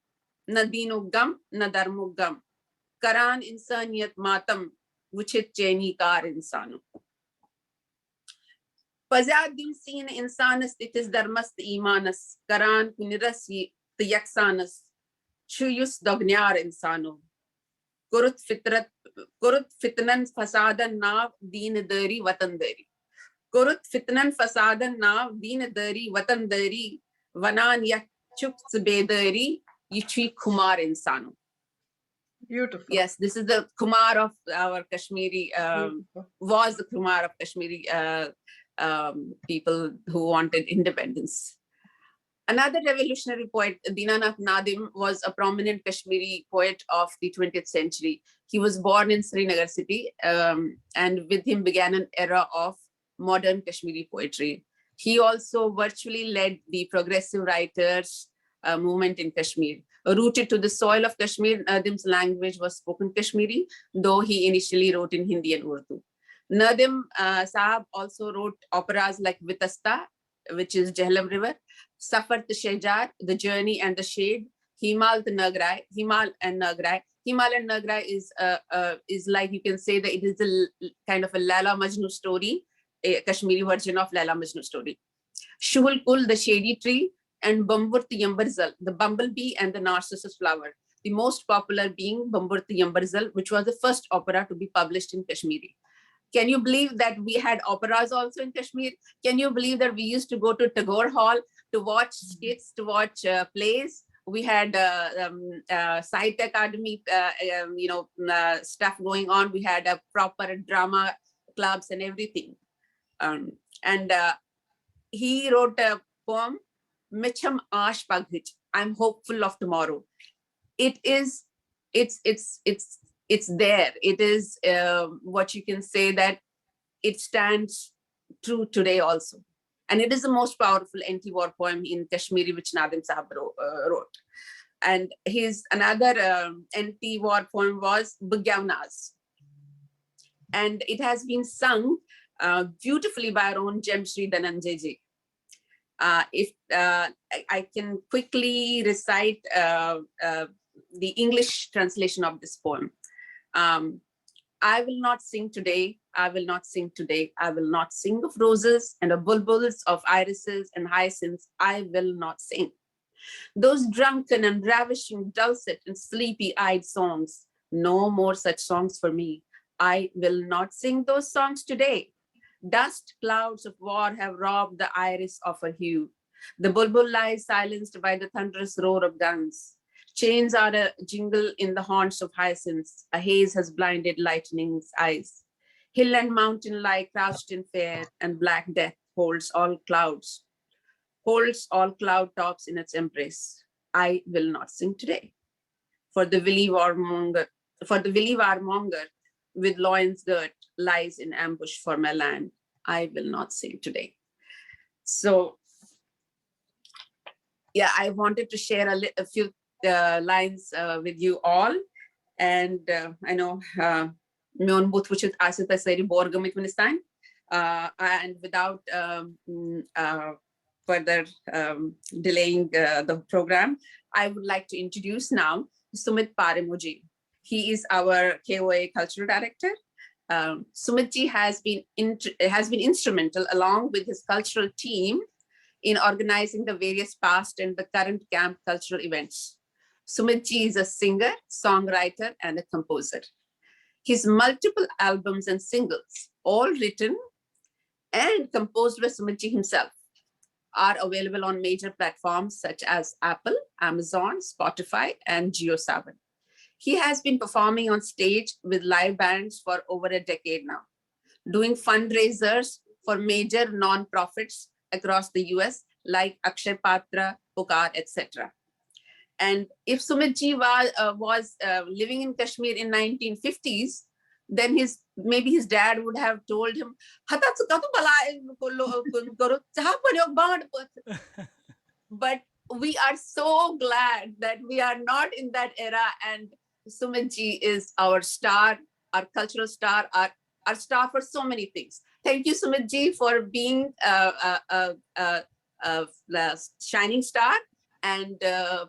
न दीनो गम न दरमो गम, करान इंसानियत मातम, वुचित चैनी car इंसानो. Pazad dim sin insanas titis darmast imanas, karan kunirasi tiyaksanas, chuyus dognyar insano. Kurut fitnan fasadan nav deen dari watan dari. Kurut fitnan fasadan nav deen dari watan dari, vanan yak chuk zbedari, yichi kumar insano. Beautiful. Yes, this is the Kumar of our Kashmiri, was the Kumar of Kashmiri people who wanted independence. Another revolutionary poet, Dinanath Nadim, was a prominent Kashmiri poet of the 20th century. He was born in Srinagar city, and with him began an era of modern Kashmiri poetry. He also virtually led the progressive writers movement in Kashmir. Rooted to the soil of Kashmir, Nadim's language was spoken Kashmiri, though he initially wrote in Hindi and Urdu. Nadim Saab also wrote operas like Vitasta, which is Jhelum River, Safar to Shejar, The Journey and the Shade, Himal and Nagrai. Himal and Nagrai is like, you can say that it is a kind of a Laila Majnu story, a Kashmiri version of Laila Majnu story. Shuhul Kul, The Shady Tree, and Bamburti Yambarzal, The Bumblebee and the Narcissus Flower. The most popular being Bamburti Yambarzal, which was the first opera to be published in Kashmiri. Can you believe that we had operas also in Kashmir? Can you believe that we used to go to Tagore Hall to watch skits, to watch plays? We had Sahitya Academy, stuff going on. We had a proper drama clubs and everything. And he wrote a poem, Micham Ash Paghich, I'm hopeful of tomorrow. It's there. It is what you can say that it stands true today also. And it is the most powerful anti-war poem in Kashmiri, which Nadim Sahab wrote. And his another anti-war poem was Bugyavnaz. And it has been sung beautifully by our own Jemshri Dhananjay. If I can quickly recite the English translation of this poem. I will not sing today, I will not sing today, I will not sing of roses and of bulbuls, of irises and hyacinths, I will not sing. Those drunken and ravishing dulcet and sleepy-eyed songs, no more such songs for me. I will not sing those songs today. Dust clouds of war have robbed the iris of her hue. The bulbul lies silenced by the thunderous roar of guns. Chains are a jingle in the haunts of hyacinths. A haze has blinded lightning's eyes. Hill and mountain lie crouched in fear, and black death holds all cloud tops in its embrace. I will not sing today. For the willy warmonger with loins girt lies in ambush for my land. I will not sing today. So, yeah, I wanted to share a few lines with you all. And I know Myon Buthuchit Asita Seri Borgamit Ministan. And without further delaying the program, I would like to introduce now Sumit Paremuji. He is our KOA Cultural Director. Sumitji has been instrumental, along with his cultural team, in organizing the various past and the current camp cultural events. Sumitji is a singer, songwriter, and a composer. His multiple albums and singles, all written and composed by Sumitji himself, are available on major platforms such as Apple, Amazon, Spotify, and JioSaavn. He has been performing on stage with live bands for over a decade now, doing fundraisers for major non-profits across the US like Akshay Patra, Pukar, etc. And if Sumitji was living in Kashmir in 1950s, then maybe his dad would have told him, but we are so glad that we are not in that era, and Sumitji is our star, our cultural star, our star for so many things. Thank you, Sumitji, for being a shining star. And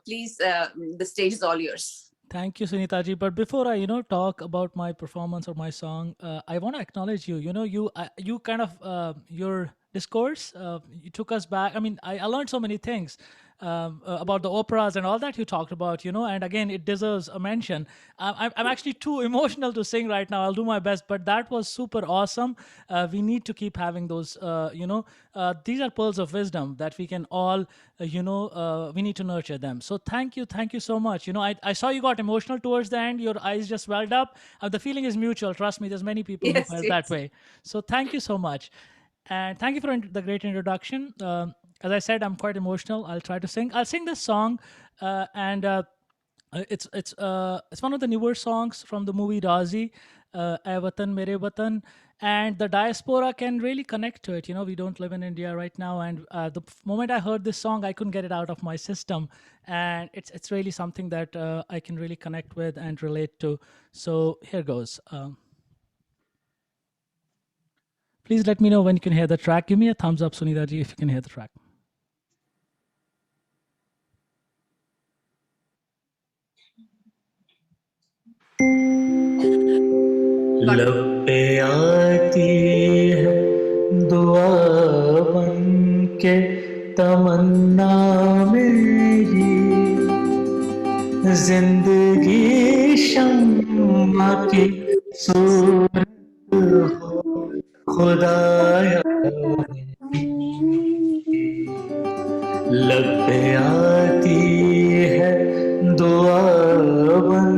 please, the stage is all yours. Thank you, Sunita ji. But before I, talk about my performance or my song, I want to acknowledge you. You kind of your discourse. You took us back. I mean, I learned so many things about the operas and all that you talked about. And again, it deserves a mention. I'm actually too emotional to sing right now. I'll do my best, but that was super awesome. We need to keep having those. These are pearls of wisdom that we can all, we need to nurture them. So thank you so much. I saw you got emotional towards the end. Your eyes just welled up. The feeling is mutual. Trust me, there's many people who felt that way. So thank you so much. And thank you for the great introduction. As I said, I'm quite emotional. I'll try to sing. I'll sing this song, and it's one of the newer songs from the movie Razi, "Ae Watan Mere Watan," and the diaspora can really connect to it. We don't live in India right now, and the moment I heard this song, I couldn't get it out of my system, and it's really something that I can really connect with and relate to. So here goes. Please let me know when you can hear the track. Give me a thumbs up, Sunita ji, if you can hear the track. लब पे आती है दुआ बन के तमन्ना मेरी, जिंदगी शम्मा की सूरत हो खुदाया। लब पे आती है दुआ बन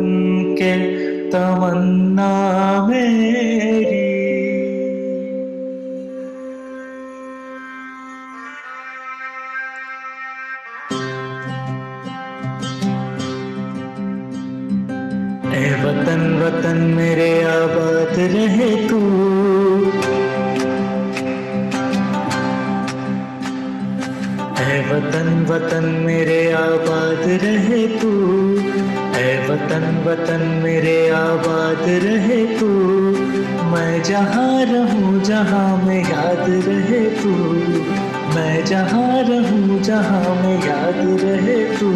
के तमन्ना मेरी, ए वतन वतन मेरे आबाद रहे तू, ऐ वतन वतन मेरे आबाद रहे तू, ऐ वतन वतन मेरे आबाद रहे तू, मैं जहाँ रहूँ जहाँ में याद रहे तू, मैं जहाँ रहूँ जहाँ में याद रहे तू,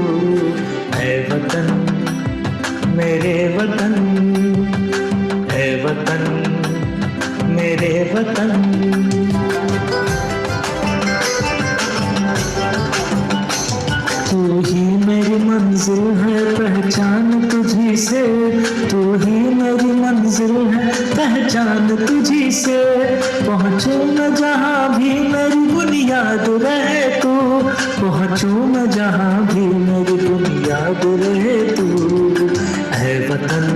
ऐ वतन मेरे वतन, ऐ वतन मेरे वतन। तू ही मेरी मंजिल है पहचान तुझी से, तू ही मेरी मंजिल है पहचान तुझी से, पहुँचूं मैं जहाँ भी मेरी बुनियाद रहे तू, पहुँचूं मैं जहाँ भी मेरी बुनियाद रहे तू, ऐ वतन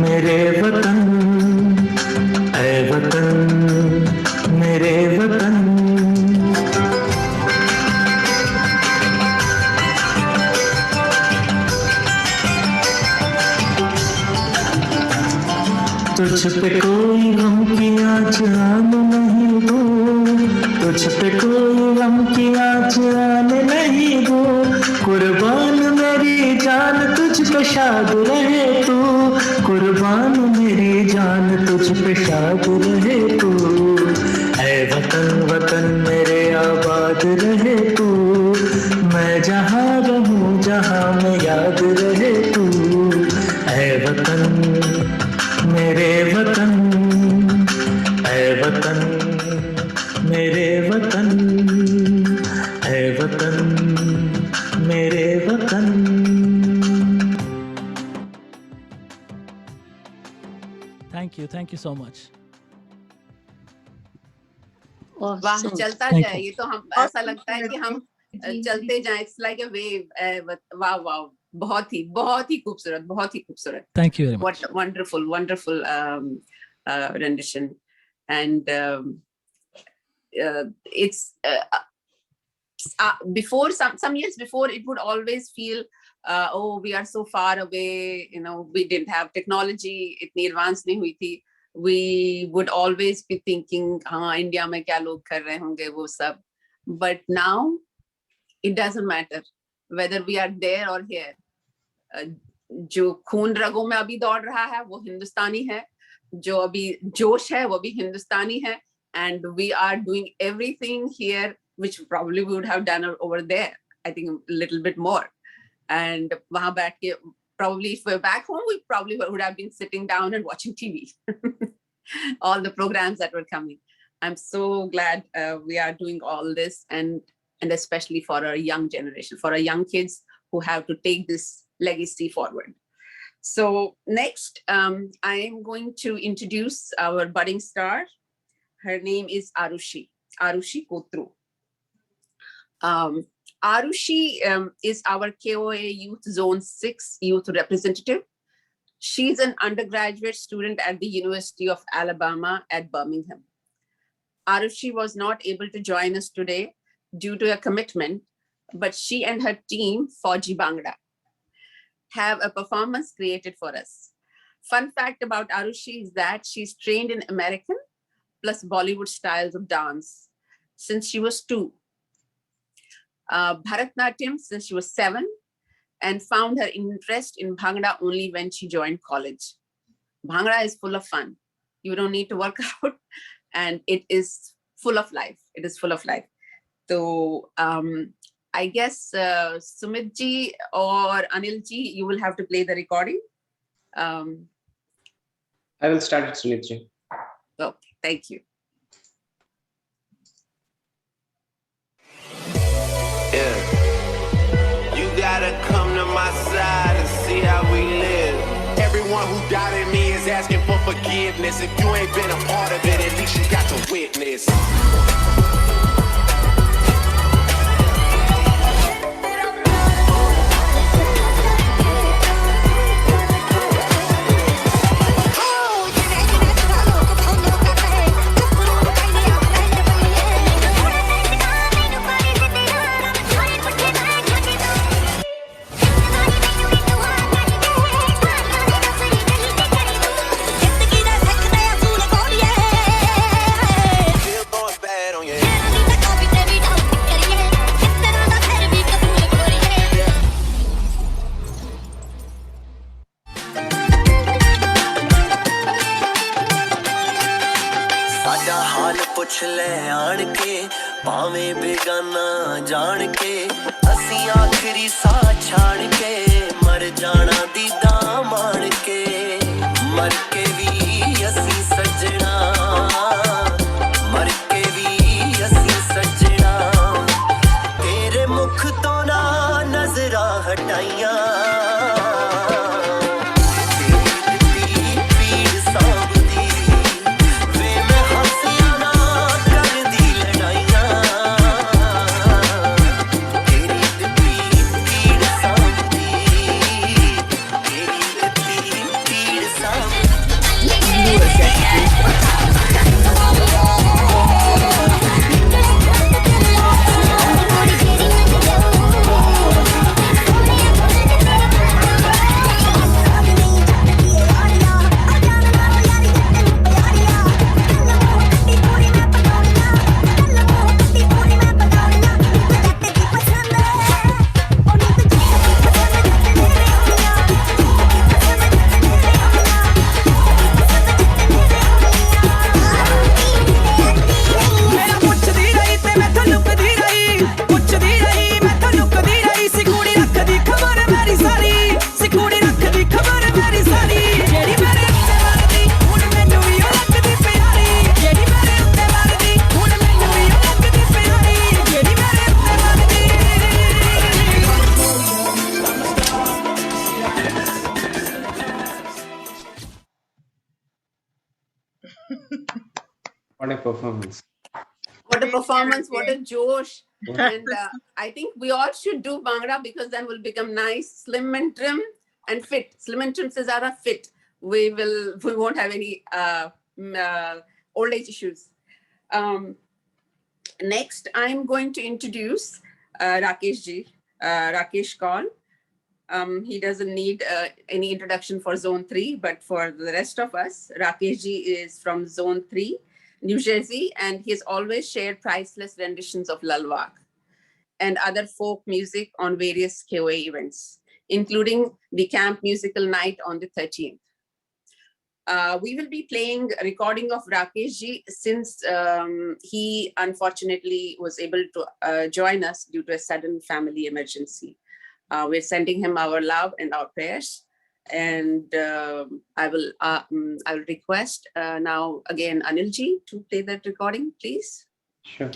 मेरे वतन, ऐ वतन मेरे वतन। तुझ पे कोई गम की आँच आने नहीं दूँ, तुझ पे कोई गम की आँच आने नहीं दूँ, कुर्बान मेरी जान तुझ पे शाद रहे तू, कुर्बान मेरी जान तुझ पे शाद रहे तू, ऐ वतन वतन मेरे आबाद रहे तू, मैं जहाँ रहूँ जहाँ में याद रहे तू, ऐ वतन मेरे वतन, ऐ वतन मेरे वतन, ऐ वतन मेरे वतन। Thank you so much. वाह, चलता जाए, ये तो हम ऐसा लगता है कि हम चलते जाएं, इट्स लाइक अ वेव। वाह वाह, बहुत ही खूबसूरत, बहुत ही खूबसूरत। Thank you very much. What wonderful rendition, and it's before some years before, it would always feel oh, we are so far away, we didn't have technology, itni advance nahi hui thi, we would always be thinking हाँ India में क्या लोग कर रहे होंगे वो सब, but now it doesn't matter whether we are there or here. जो खून रगों में अभी दौड़ रहा है वो हिंदुस्तानी है, जो अभी जोश है वो भी हिंदुस्तानी है, and we are doing everything here which probably we would have done over there. I think a little bit more. And wahan baith ke, probably if we're back home, we probably would have been sitting down and watching TV. All the programs that were coming. I'm so glad we are doing all this, and especially for our young generation, for our young kids who have to take this legacy forward. So next, I am going to introduce our budding star. Her name is Arushi Kotru. Arushi is our KOA Youth Zone 6 youth representative. She's an undergraduate student at the University of Alabama at Birmingham. Arushi was not able to join us today due to a commitment, but she and her team, Fauji Bhangra, have a performance created for us. Fun fact about Arushi is that she's trained in American plus Bollywood styles of dance since she was 2. Bharatnatyam since she was 7, and found her interest in Bhangra only when she joined college. Bhangra is full of fun. You don't need to work out, and it is full of life. It is full of life. So I guess Sumit ji or Anil ji, you will have to play the recording. I will start it, Sumit ji. Okay, thank you. Yeah. You gotta come to my side and see how we live. Everyone who doubted me is asking for forgiveness. If you ain't been a part of it, at least you got to witness. पुछ ले आन के पावे बेगाना जान के असी आखिरी सा छाड़ के मर जाना दीदा मान के मर के भी असी सजना मर के भी असी सजना तेरे मुख तो ना नजरा हटाइया What a performance. What a performance, what a Josh. And I think we all should do Bhangra because then we'll become nice, slim and trim and fit. Slim and trim se zyada fit. We won't have any old age issues. Next, I'm going to introduce Rakesh ji, Rakesh Kaul. He doesn't need any introduction for Zone 3, but for the rest of us, Rakesh ji is from Zone 3, New Jersey, and he has always shared priceless renditions of Lalwak and other folk music on various KOA events, including the Camp Musical Night on the 13th. We will be playing a recording of Rakesh ji since he unfortunately was able to join us due to a sudden family emergency. We're sending him our love and our prayers. And I will request now again Anil ji to play that recording, please. Sure.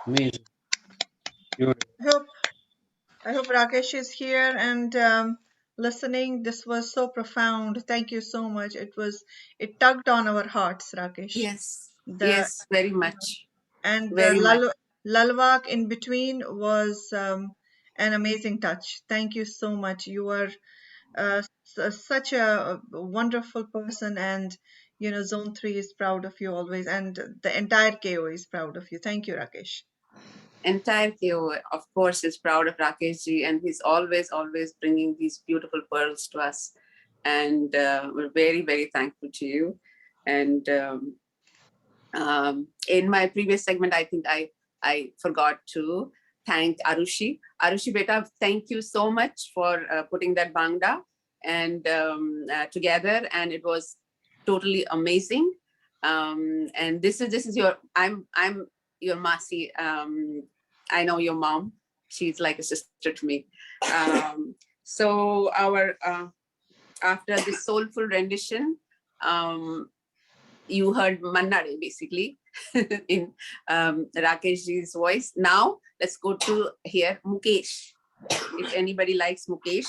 Amazing. Beautiful. I hope Rakesh is here and listening. This was so profound. Thank you so much. It tugged on our hearts, Rakesh. Yes, The yes, very much, and the very much. lalwak in between was an amazing touch. Thank you so much. You are such a wonderful person, and Zone 3 is proud of you always, and the entire KOA is proud of you. Thank you, Rakesh. Entire KO, of course, is proud of Rakesh ji, and he's always bringing these beautiful pearls to us. And we're very, very thankful to you. And in my previous segment, I think I forgot to thank Arushi. Arushi beta, thank you so much for putting that bangda and together, and it was totally amazing. And this is your I'm your Masi. I know your mom. She's like a sister to me. So our after this soulful rendition, you heard Mannare basically in Rakesh ji's voice. Now let's go to hear Mukesh. If anybody likes Mukesh,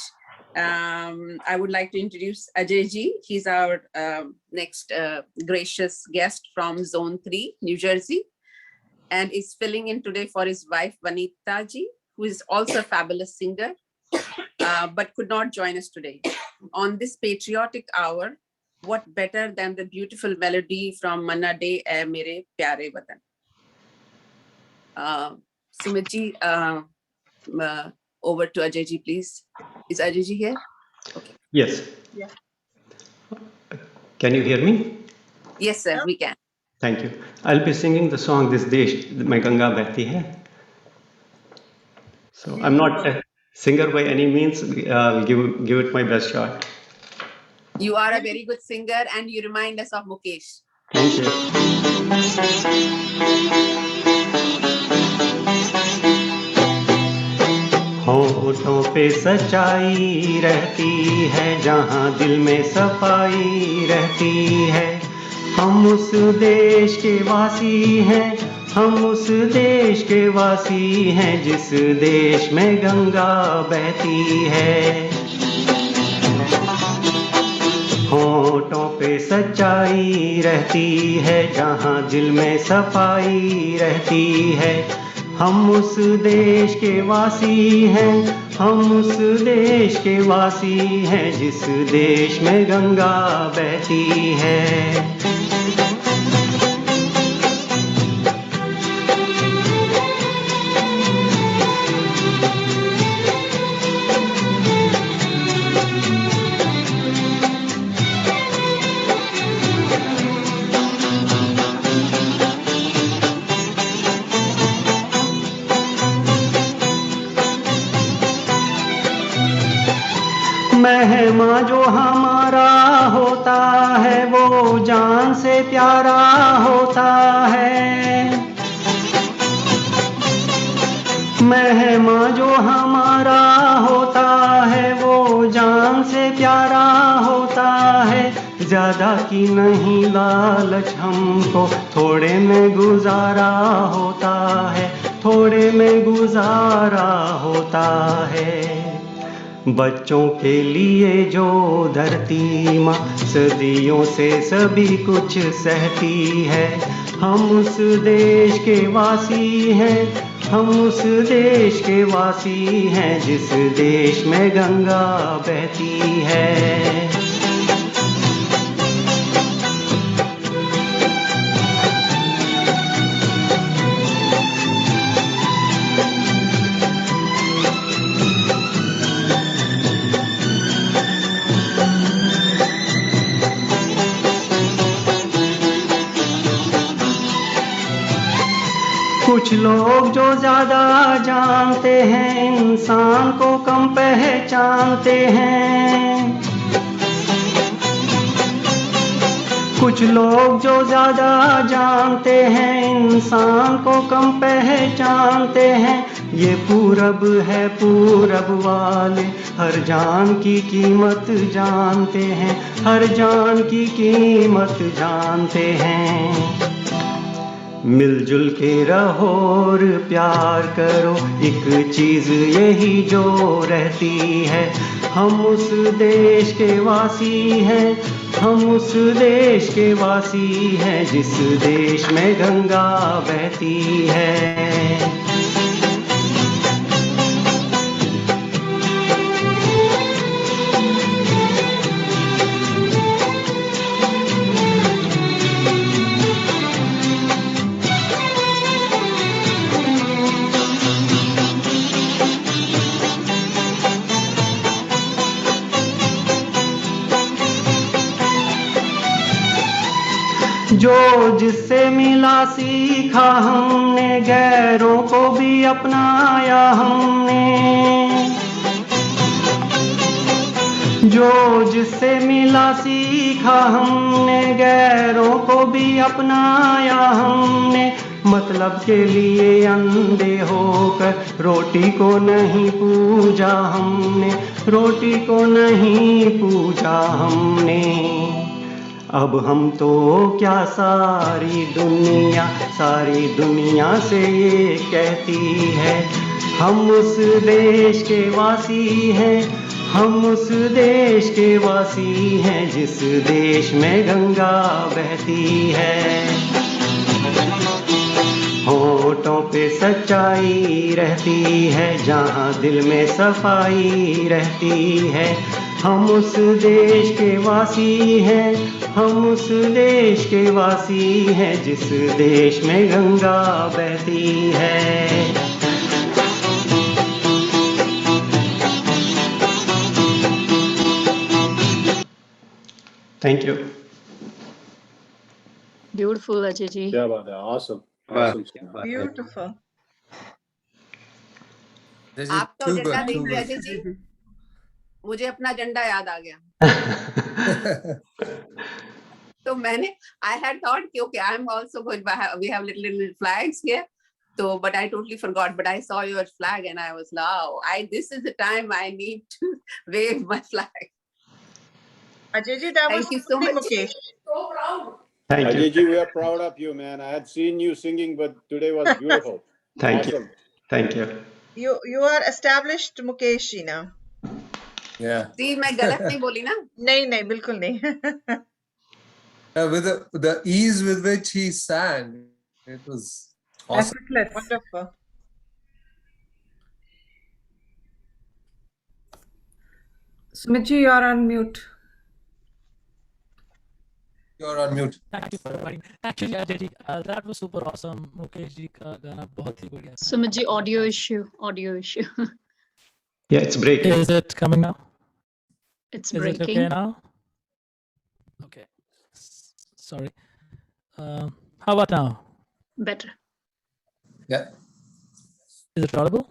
I would like to introduce Ajay ji. He's our next gracious guest from Zone 3, New Jersey, and is filling in today for his wife Vanita ji, who is also a fabulous singer, but could not join us today. On this patriotic hour, what better than the beautiful melody from Manna De Ae Mere Pyare Watan. Sumit ji, over to Ajay ji, please. Is Ajay ji here? Okay. Yes. Yeah. Can you hear me? Yes, sir, we can. Thank you. I'll be singing the song This Desh Mein Ganga Behti Hai. So I'm not a singer by any means. I'll give it my best shot. You are a very good singer and you remind us of Mukesh. Thank you. होठों पे सच्चाई रहती है जहाँ दिल में सफाई रहती है हम उस देश के वासी हैं हम उस देश के वासी हैं जिस देश में गंगा बहती है होठों पे सच्चाई रहती है जहाँ दिल में सफाई रहती है हम उस देश के वासी हैं हम उस देश के वासी हैं जिस देश में गंगा बहती है मेहमा जो हमारा होता है वो जान से प्यारा होता है मेहमा जो हमारा होता है वो जान से प्यारा होता है ज्यादा की नहीं लालच हमको थोड़े में गुजारा होता है थोड़े में गुजारा होता है बच्चों के लिए जो धरती माँ सदियों से सभी कुछ सहती है हम उस देश के वासी हैं हम उस देश के वासी हैं जिस देश में गंगा बहती है कुछ लोग जो ज्यादा जानते हैं इंसान को कम पहचानते हैं कुछ लोग जो ज्यादा जानते हैं इंसान को कम पहचानते हैं ये पूरब है, पूरब वाले हर जान की कीमत जानते हैं, हर जान की कीमत जानते हैं। मिलजुल के रहो और प्यार करो, एक चीज यही जो रहती है, हम उस देश के वासी हैं, हम उस देश के वासी हैं जिस देश में गंगा बहती है। जो जिससे मिला सीखा हमने, गैरों को भी अपनाया हमने। जो जिससे मिला सीखा हमने, गैरों को भी अपनाया हमने। मतलब के लिए अंधे होकर रोटी को नहीं पूजा हमने, रोटी को नहीं पूजा हमने। अब हम तो क्या सारी दुनिया से ये कहती है, हम उस देश के वासी हैं, हम उस देश के वासी हैं जिस देश में गंगा बहती है। होठों पे सच्चाई रहती है, जहाँ दिल में सफाई रहती है, हम उस देश के वासी हैं, हम उस देश के वासी हैं जिस देश में गंगा बहती है। Thank you. Beautiful, Ajay ji. क्या बात है, awesome, awesome song. Beautiful. आपका झंडा देख के अजय जी मुझे अपना झंडा याद आ गया। तो मैंने I had thought कि okay, I'm also going to have, we have little flags here. So, but I totally forgot. But I saw your flag and I was wow, this is the time I need to wave my flag. Ajay ji, that Thank was you so much. Mukesh. So proud. Thank you. Ajay ji, we are proud of you, man. I had seen you singing, but today was beautiful. Thank Awesome. you. Thank you. You are established Mukeshi now. Yeah. See, मैं गलत नहीं बोली ना? नहीं, बिल्कुल नहीं. With the ease with which he sang, it was awesome. Effortless. Wonderful. Sumit ji, you are on mute. You're on mute. Thank you for inviting. Actually, Ajay ji, that was super awesome. Mukesh ji का गाना बहुत ही बढ़िया था. Sumit ji, audio issue. Yeah, it's breaking. Is it coming now? It's Is breaking. it okay now? Okay. Sorry. How about now? Better. Yeah. Is it audible?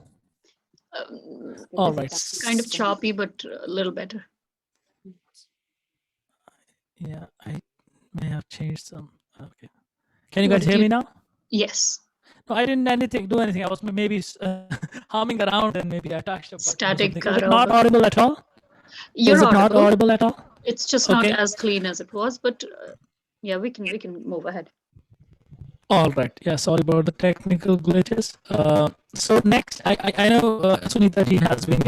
All right. Kind of choppy, but a little better. Yeah, I may have changed some. Okay. Can you guys hear me now? Yes. No, I didn't do anything. I was maybe humming around and maybe I touched a button. Static. Is it not audible at all? You're Is it audible. not audible at all? It's just not as clean as it was, but yeah, we can move ahead. All right. Yeah, sorry about the technical glitches. So next, I know Sunita ji has been,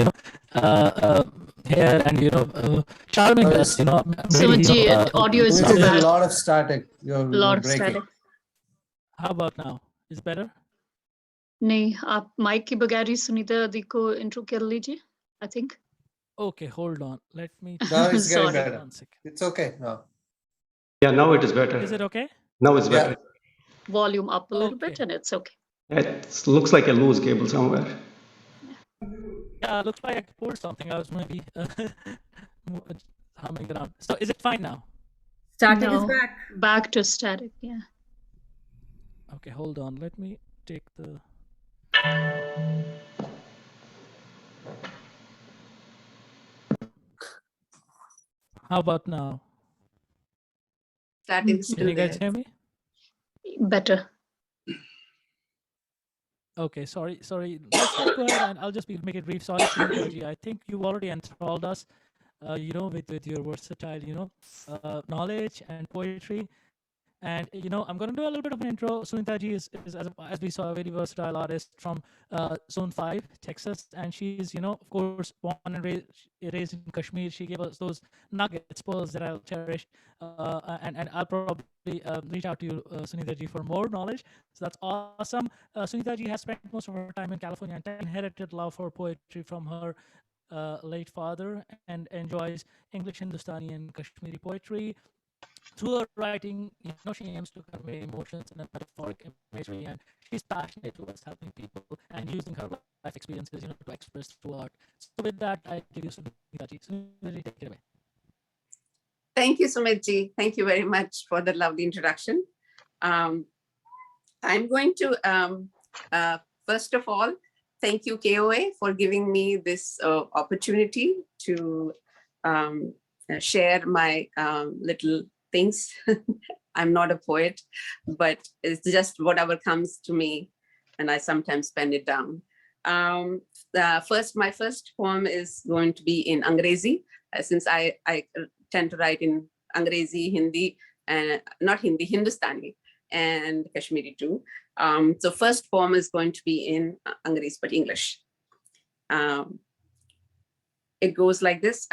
here and charming us, Sumit ji, audio is too There's bad. a lot of static. You're Lot of breaking. static. How about now? Is it better? नहीं, आप mic के बगैर ही सुनीता दी को intro कर लीजिए, I think. Okay, hold on. Let me. Now it's getting Sorry. better. 1 second. It's okay now. Yeah, now it is better. Is it okay? Now it's better. Volume up a little bit and it's okay. It looks like a loose cable somewhere. Yeah, looks like I pulled something. I was maybe humming around. So is it fine now? Static is No. back. Back to static, yeah. Okay, hold on. Let me take the. How about now? Static is Can still you guys there. hear me? Better. Okay, sorry. Let's go ahead and I'll just make it brief. Sorry, Sunita ji. I think you already enthralled us, with your versatile, knowledge and poetry. And I'm going to do a little bit of an intro. Sunita ji is as we saw, a very versatile artist from Zone 5, Texas, and she's of course born and raised in Kashmir. She gave us those nuggets, pearls that I'll cherish, and I'll probably reach out to you, Sunita ji, for more knowledge. So that's awesome. Sunita ji has spent most of her time in California and inherited love for poetry from her late father, and enjoys English, Hindustani, and Kashmiri poetry. Through her writing, she aims to convey emotions in a metaphoric imagery, and she's passionate towards helping people and using her life experiences, to express through art. So with that, I give you Sunita ji. Sunita ji, take it away. Thank you, Sumit-ji. Thank you very much for the lovely introduction. I'm going to, first of all, thank you, KOA, for giving me this opportunity to share my little things. I'm not a poet, but it's just whatever comes to me, and I sometimes pen it down. My first poem is going to be in Angrezi, since I tend to write in Angrezi, Hindi, and not Hindi, Hindustani, and Kashmiri too. So first poem is going to be in Angrezi, but English. It goes like this.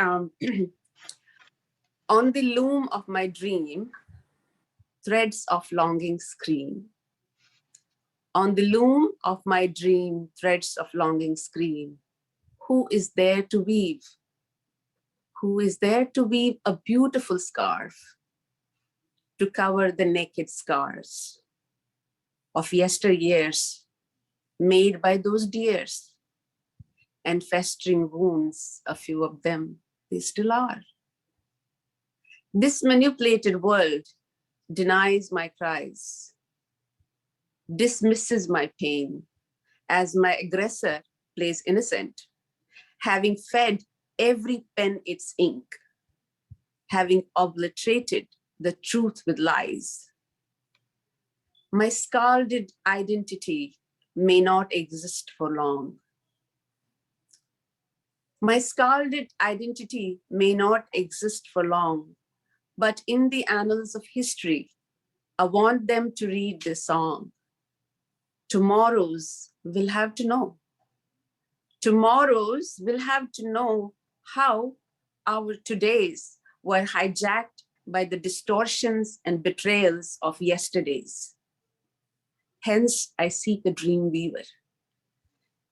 On the loom of my dream, threads of longing scream. On the loom of my dream, threads of longing scream. Who is there to weave? Who is there to weave a beautiful scarf to cover the naked scars of yesteryears made by those dears, and festering wounds, a few of them, they still are. This manipulated world denies my cries, dismisses my pain, as my aggressor plays innocent, having fed every pen its ink, having obliterated the truth with lies. My scalded identity may not exist for long. My scalded identity may not exist for long, but in the annals of history, I want them to read this song. Tomorrows will have to know. Tomorrows will have to know how our todays were hijacked by the distortions and betrayals of yesterdays. Hence, I seek a dream weaver.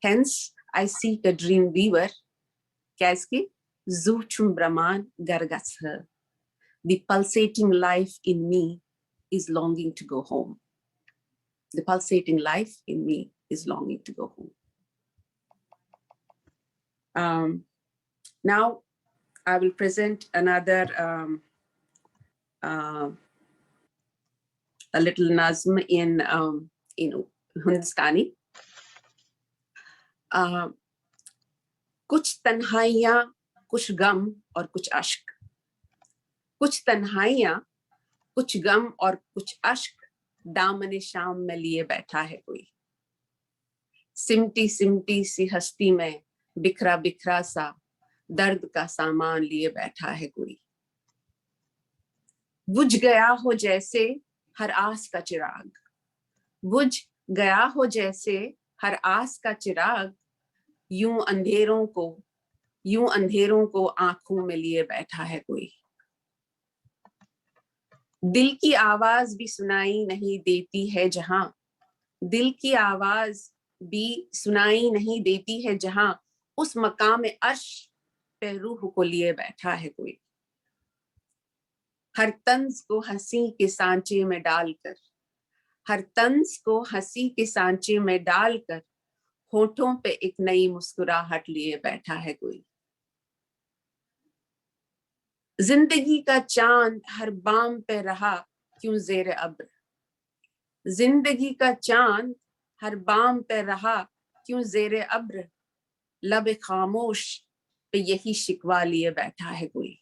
Hence, I seek a dream weaver. Kaski, Zuchum Brahman Gargasha. The pulsating life in me is longing to go home. The pulsating life in me is longing to go home. Now, I will present another a little nazm in Hindustani. कुछ तन्हाइयाँ, कुछ गम और कुछ अश्क. कुछ तन्हाइयाँ, कुछ गम और कुछ अश्क दामने शाम में लिए बैठा है कोई. सिमटी सिमटी सी हस्ती में बिखरा बिखरा सा दर्द का सामान लिए बैठा है कोई. बुझ गया हो जैसे हर आस का चिराग. बुझ गया हो जैसे हर आस का चिराग. यूं अंधेरों को आंखों में लिए बैठा है कोई. दिल की आवाज भी सुनाई नहीं देती है जहां. दिल की आवाज भी सुनाई नहीं देती है जहां. उस मकाम अर्श पे रूह को लिए बैठा है कोई. हर तंज को हंसी के सांचे में डालकर. हर तंज को हंसी के सांचे में डालकर होठों पे एक नई मुस्कुराहट लिए बैठा है कोई. जिंदगी का चांद हर बाम पे रहा क्यों ज़ेरे अब्र. जिंदगी का चांद हर बाम पे रहा क्यों ज़ेरे अब्र. लब खामोश पे यही शिकवा लिए बैठा है कोई.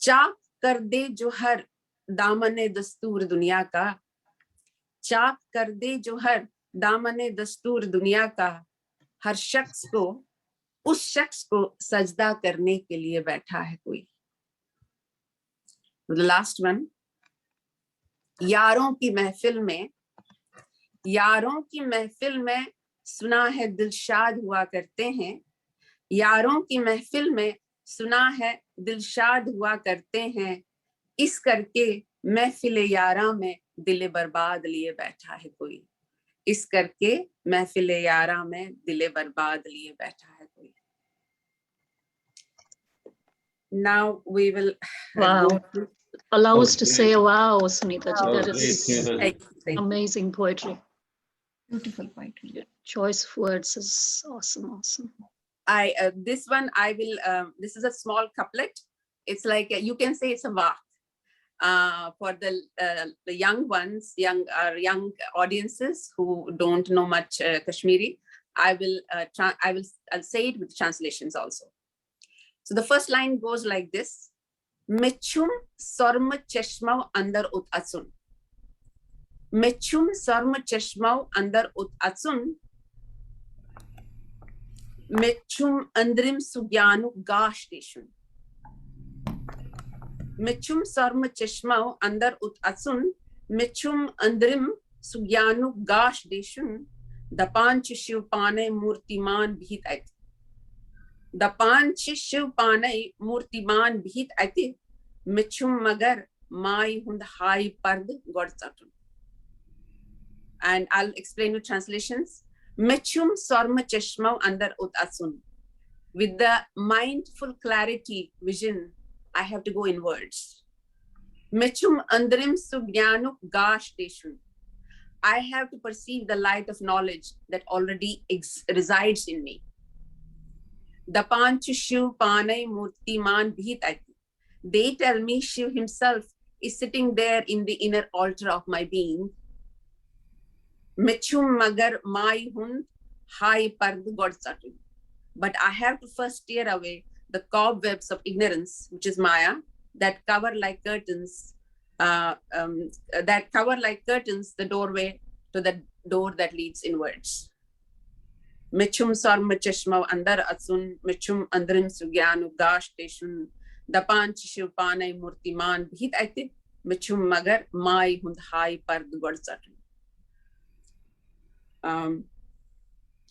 चाक कर दे जो हर दामने दस्तूर दुनिया का. चाक कर दे जो हर दामने दस्तूर दुनिया का, हर शख्स को उस शख्स को सजदा करने के लिए बैठा है कोई. The last one. यारों की महफिल में, यारों की महफिल में सुना है दिलशाद हुआ करते हैं. यारों की महफिल में सुना है दिलशाद हुआ करते हैं. इस करके महफिल यारा में दिल बर्बाद लिए बैठा है कोई. इस करके महफिल यारा में दिल बर्बाद लिए बैठा है कोई. Now we will Wow. go to. Allow That us was to great. say wow, Sunita ji. That That was great, is Sunita. amazing poetry. Beautiful poetry. Your choice of words is awesome, awesome. This one I will, this is a small couplet. It's like, you can say it's a va. For the young ones, young audiences who don't know much Kashmiri, I'll say it with translations also. So the first line goes like this. Mechum sarma cheshmau andar ut atsun. Mechum sarma cheshmau andar ut atsun. Mechum andrim sugyanu gash deshun. Mechum sarma cheshmau andar ut atsun. Mechum andrim sugyanu gash deshun. Dapanch shiv pane murtiman bhit ait. Dapanch shiv pane murtiman bhit ait. Mechum magar mai hund hai pard godsatun. And I'll explain the translations. Mechum sarma cheshmau andar ut atsun. With the mindful clarity, vision, I have to go inwards. Mechum andrim sugyanu gash deshun. I have to perceive the light of knowledge that already resides in me. Dapanchu shiv panai murtiman bhit ait. They tell me Shiv himself is sitting there in the inner altar of my being. Mechum magar mai hund hai pard godsatun. But I have to first tear away the cobwebs of ignorance, which is Maya, that cover like curtains, the doorway to the door that leads inwards. Mechum sarma cheshmau andar atsun, mechum andrim sugyanu gash teshun, dapan chishiv panai murtiman bhit aite, mechum magar mai hund hai pard godsatun.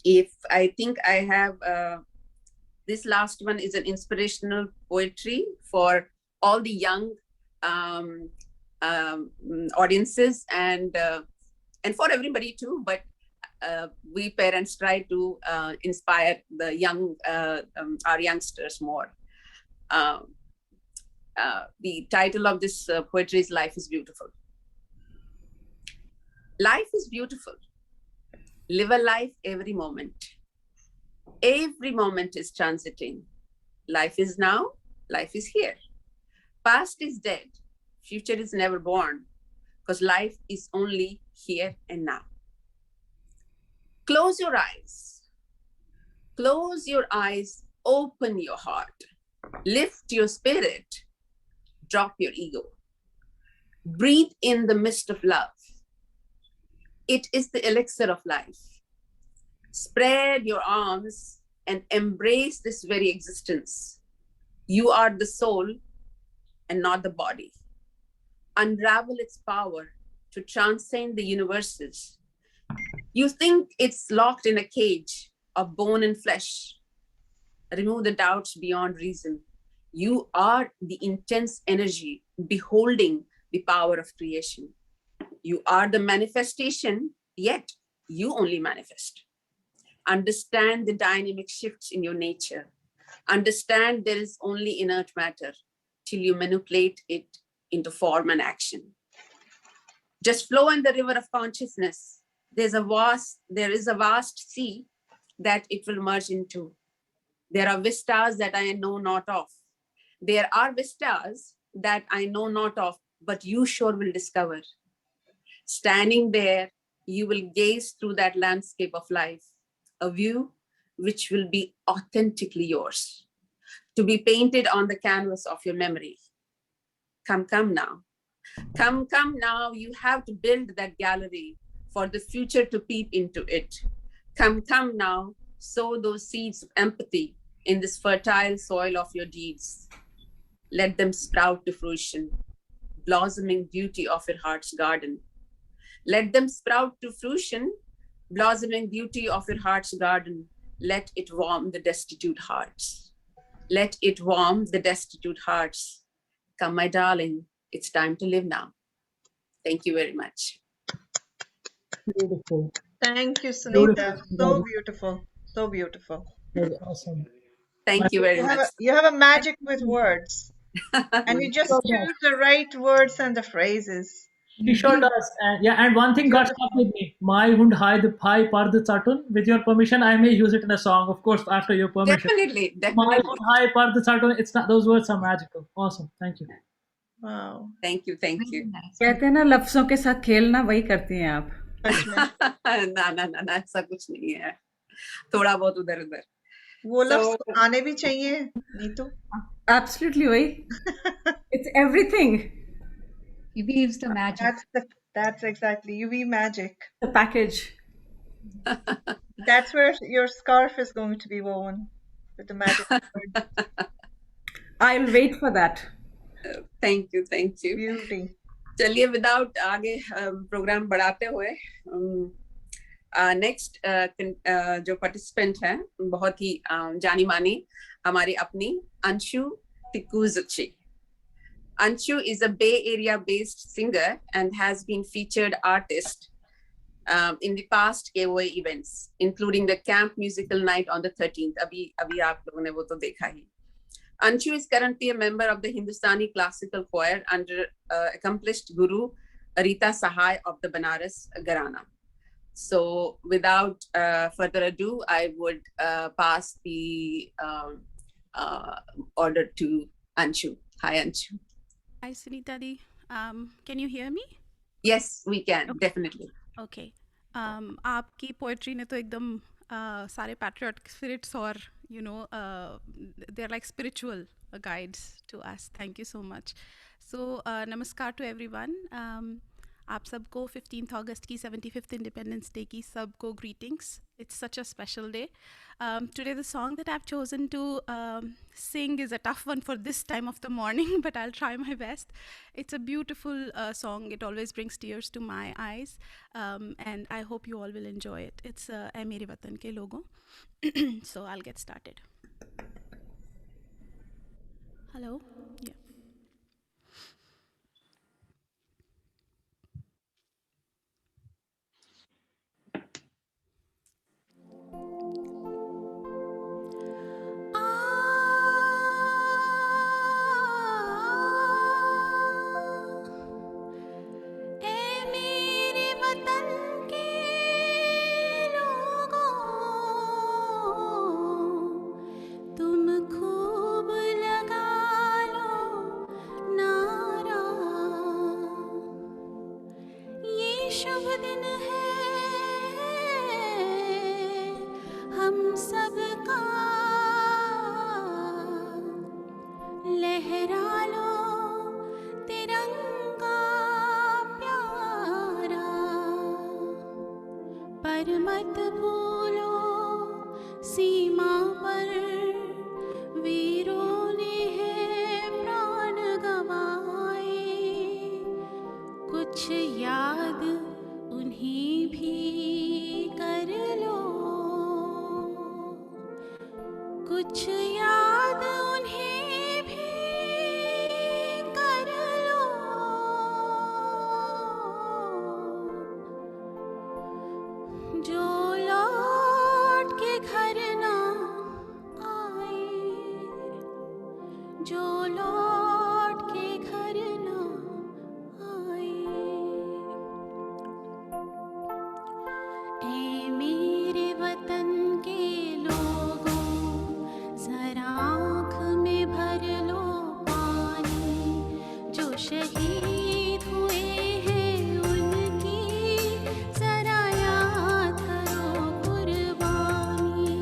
If I think I have, this last one is an inspirational poetry for all the young audiences and for everybody too, but we parents try to inspire the young, our youngsters more. The title of this poetry is Life is Beautiful. Life is beautiful. Live a life every moment. Every moment is transiting. Life is now, life is here. Past is dead, future is never born, because life is only here and now. Close your eyes. Close your eyes, open your heart. Lift your spirit, drop your ego. Breathe in the mist of love. It is the elixir of life. Spread your arms and embrace this very existence. You are the soul and not the body. Unravel its power to transcend the universes. You think it's locked in a cage of bone and flesh. Remove the doubts beyond reason. You are the intense energy beholding the power of creation. You are the manifestation, yet you only manifest. Understand the dynamic shifts in your nature. Understand there is only inert matter till you manipulate it into form and action. Just flow in the river of consciousness. There is a vast sea that it will merge into. There are vistas that I know not of. There are vistas that I know not of, but you sure will discover. Standing there, you will gaze through that landscape of life, a view which will be authentically yours, to be painted on the canvas of your memory. Come now. Come now, you have to build that gallery for the future to peep into it. Come, come now, sow those seeds of empathy in this fertile soil of your deeds. Let them sprout to fruition, blossoming beauty of your heart's garden. Let them sprout to fruition, blossoming beauty of your heart's garden. Let it warm the destitute hearts. Let it warm the destitute hearts. Come, my darling, it's time to live now. Thank you very much. Beautiful. Thank you, Beautiful. Sunita. So beautiful. So beautiful. That was awesome. Thank you very You have much. you have a magic with words, and you just So choose the right words and the phrases. She sure does. And yeah, and one thing got stuck with me. My hund hai the pai par the satun. With your permission, I may use it in a song, of course, after your permission. Definitely, My definitely. hund hai par the satun. It's not, those words are magical. Awesome. Thank you. Wow. Thank you, thank you. कहते हैं ना लफ्जों के साथ खेलना, वही करती हैं आप. ना ऐसा कुछ नहीं है, थोड़ा बहुत उधर उधर. वो लफ्ज आने भी चाहिए, नीतू. Absolutely, वही. It's everything. He weaves the magic. That's exactly. You weave magic. The package. That's where your scarf is going to be woven with the magic word. I'll wait for that. Thank you, thank you. Beauty. चलिए without आगे programme बढ़ाते हुए next जो participant है बहुत ही जानी मानी हमारी अपनी Anshu तिकुजुची. Anshu is a Bay Area based singer and has been featured artist in the past KOA events, including the Camp Musical Night on the 13th. अभी आप लोगों ने वो तो देखा ही. Anshu is currently a member of the Hindustani Classical Choir under accomplished guru Rita Sahai of the Banaras Gharana. So without further ado, I would pass the order to Anshu. Hi, Anshu. Hi, Sunita Di. Can you hear me? Yes, we can, definitely. Okay. आपकी poetry ने तो एकदम सारे patriotic spirits और they are like spiritual guides to us. Thank you so much. So namaskar to everyone. आप सबको 15th August की 75th Independence Day की सबको greetings. It's such a special day. Today the song that I've chosen to sing is a tough one for this time of the morning, but I'll try my best. It's a beautiful song. It always brings tears to my eyes, and I hope you all will enjoy it. It's "Ae Mere Watan Ke Logo." So I'll get started. Hello? Yeah. मत भूलो सीमा पर वीरों ने है प्राण गवाए, कुछ याद उन्हें भी कर लो, कुछ याद उन्हें भी कर लो। जो लौट के घर ना आए, जो लौट के घर ना आए। ऐ मेरे वतन के लोगों, जरा आँख में भर लो पानी, जो शहीद हुए हैं उनकी जरा याद करो कुर्बानी।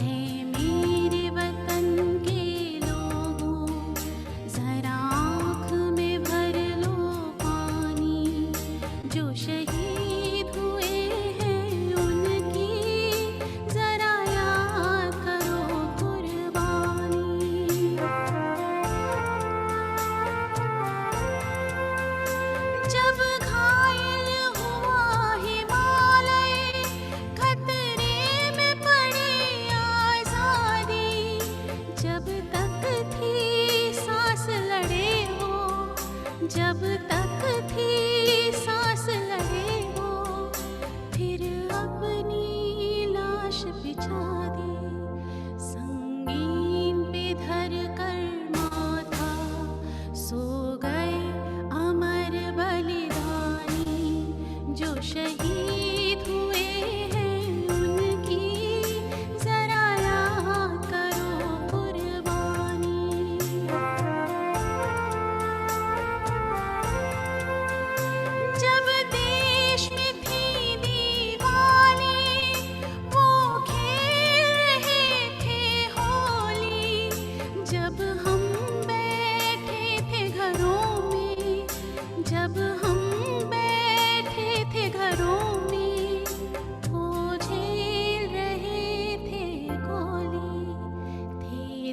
ऐ मेरे वतन के लोगों,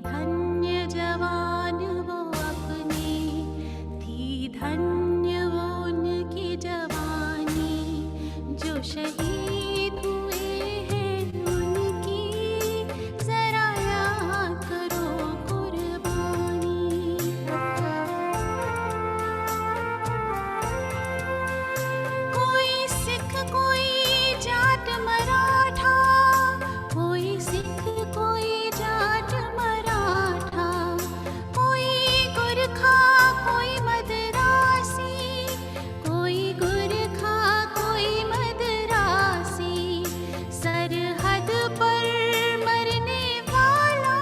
धन्य जवान वो अपने, थी धन्य वो उनकी जवानी, जो शहीद हुए हैं उनकी जरा याद करो कुर्बानी। कोई सिख कोई जाट मराठा, कोई सिख कोई जाट मराठा, कोई गुरखा कोई मदरासी, कोई गुरखा कोई मदरासी, सरहद पर मरने वाला,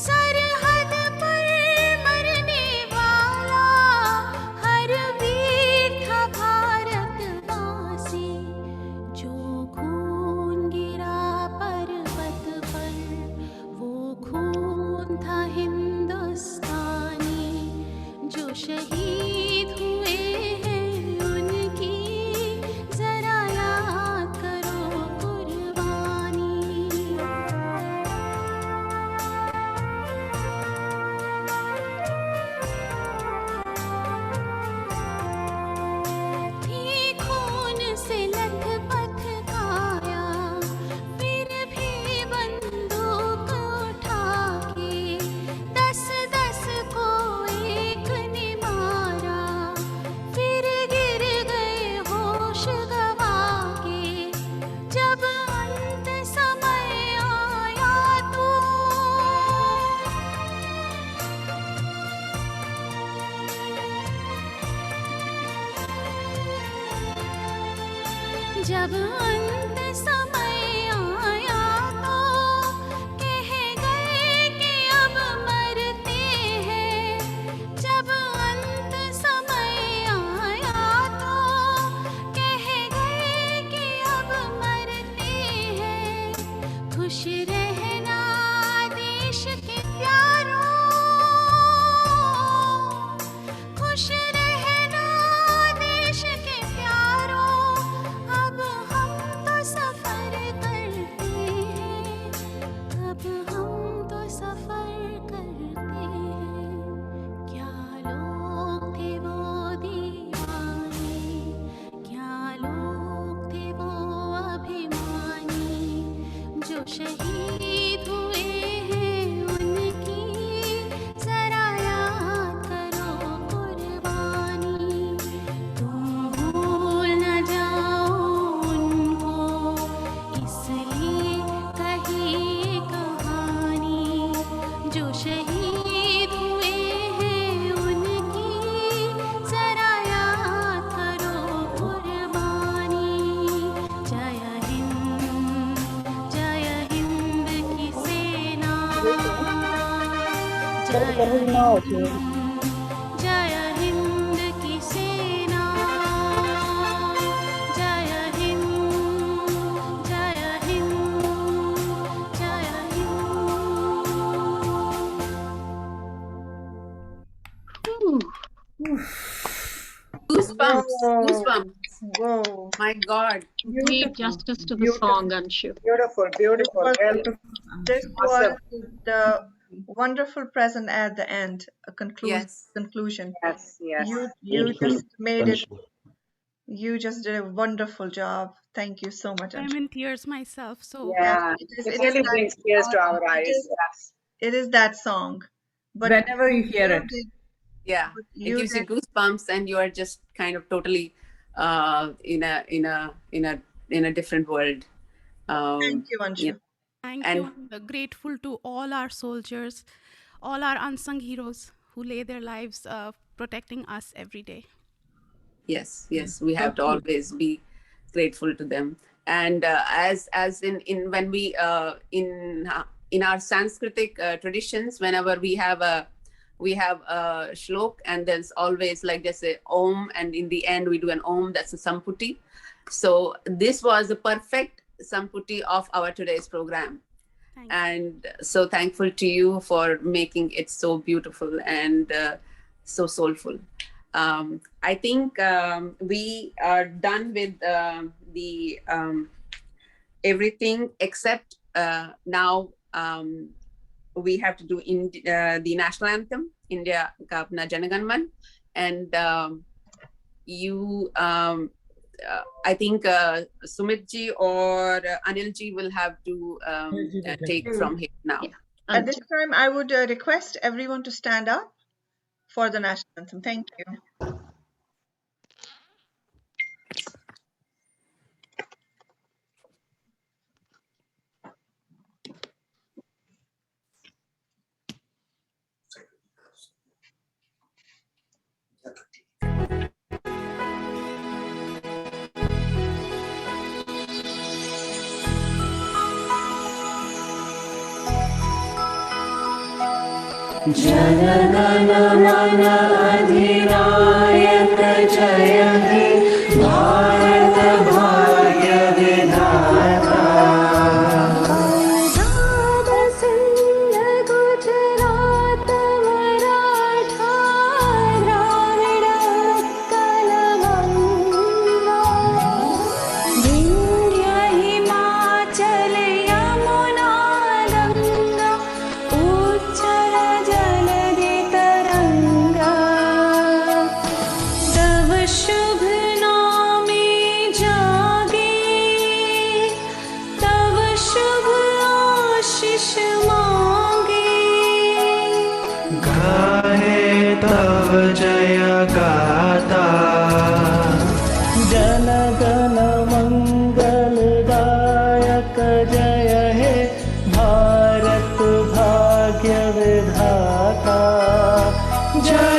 सरहद पर मरने वाला, हर वीर था भारतवासी, जो खून गिरा पर्वत पर, वो खून था हिंदुस्तानी, जो शहीद हुए हैं उनकी जरा याद करो कुर्बानी। थी खून से लथपथ काया, फिर भी बंदूक उठा के, 10-10 को एक ने मारा, फिर गिर गए होश गवा के, जब अंत समय आया तो जब अंत समय आया तो कह गए कि अब मरते हैं, जब अंत समय आया तो कह गए कि अब मरते हैं, खुश रहना देश के प्यारों, खुश रहना देश के प्यारों, अब हम तो सफर करते हैं, अब हम तो सफर करते हैं, क्या लोग थे वो दीवाने, क्या लोग थे वो अभिमानी, जो शहीद हुए हैं उनकी जरा याद करो कुर्बानी। तुम भूल न जाओ उनको, इसलिए कही ये कहानी, जो शहीद हुए हैं उनकी जरा याद करो कुर्बानी। जय हिंद की सेना, जय हिंद की सेना, जय हिंद, जय हिंद, जय Goosebumps, Whoa, goosebumps. whoa, My God. Did beautiful, justice to the beautiful, song, Anshu. Beautiful, this beautiful. was, Well, this awesome. was the wonderful present at the end, a Yes. conclusion. Yes, yes. You just made it, you just did a wonderful job. Thank you so much, I'm Anshu. in tears myself. So Yeah, it really brings tears to our eyes. Yes. It is that song. But Whenever you hear it. Yeah, you it gives you did- goosebumps, and you are just kind of totally in a different world. Thank you, Anshu. Yeah. thank And- you. I'm grateful to all our soldiers, all our unsung heroes who lay their lives protecting us every day. Yes, we have to always be grateful to them. And as in when we in our Sanskritic traditions, whenever we have a shlok, and there's always like there's a om, and in the end we do an om, that's a samputi. So this was the perfect samputi of our today's program. And so thankful to you for making it so beautiful and so soulful. I think we are done with the everything except now we have to do the national anthem, India Ka Apna Janagan, and I think Sumitji or Anilji will have to take from here now. At this time, I would request everyone to stand up for the national anthem. Thank you. जनगण मन अधिनायक जय हे भारत भाग्य विधाता सिंध गुजरात मराठा द्राविड़ उत्कल बंगा विंध्य हिमाचल यमुना गंगा उच्चल जलधि तरंगा तव शुभ नामे जागे तव शुभ आशीष मांगे गाहे तव जय गाता जन गण मंगल दायक जय हे भारत भाग्य विधाता जय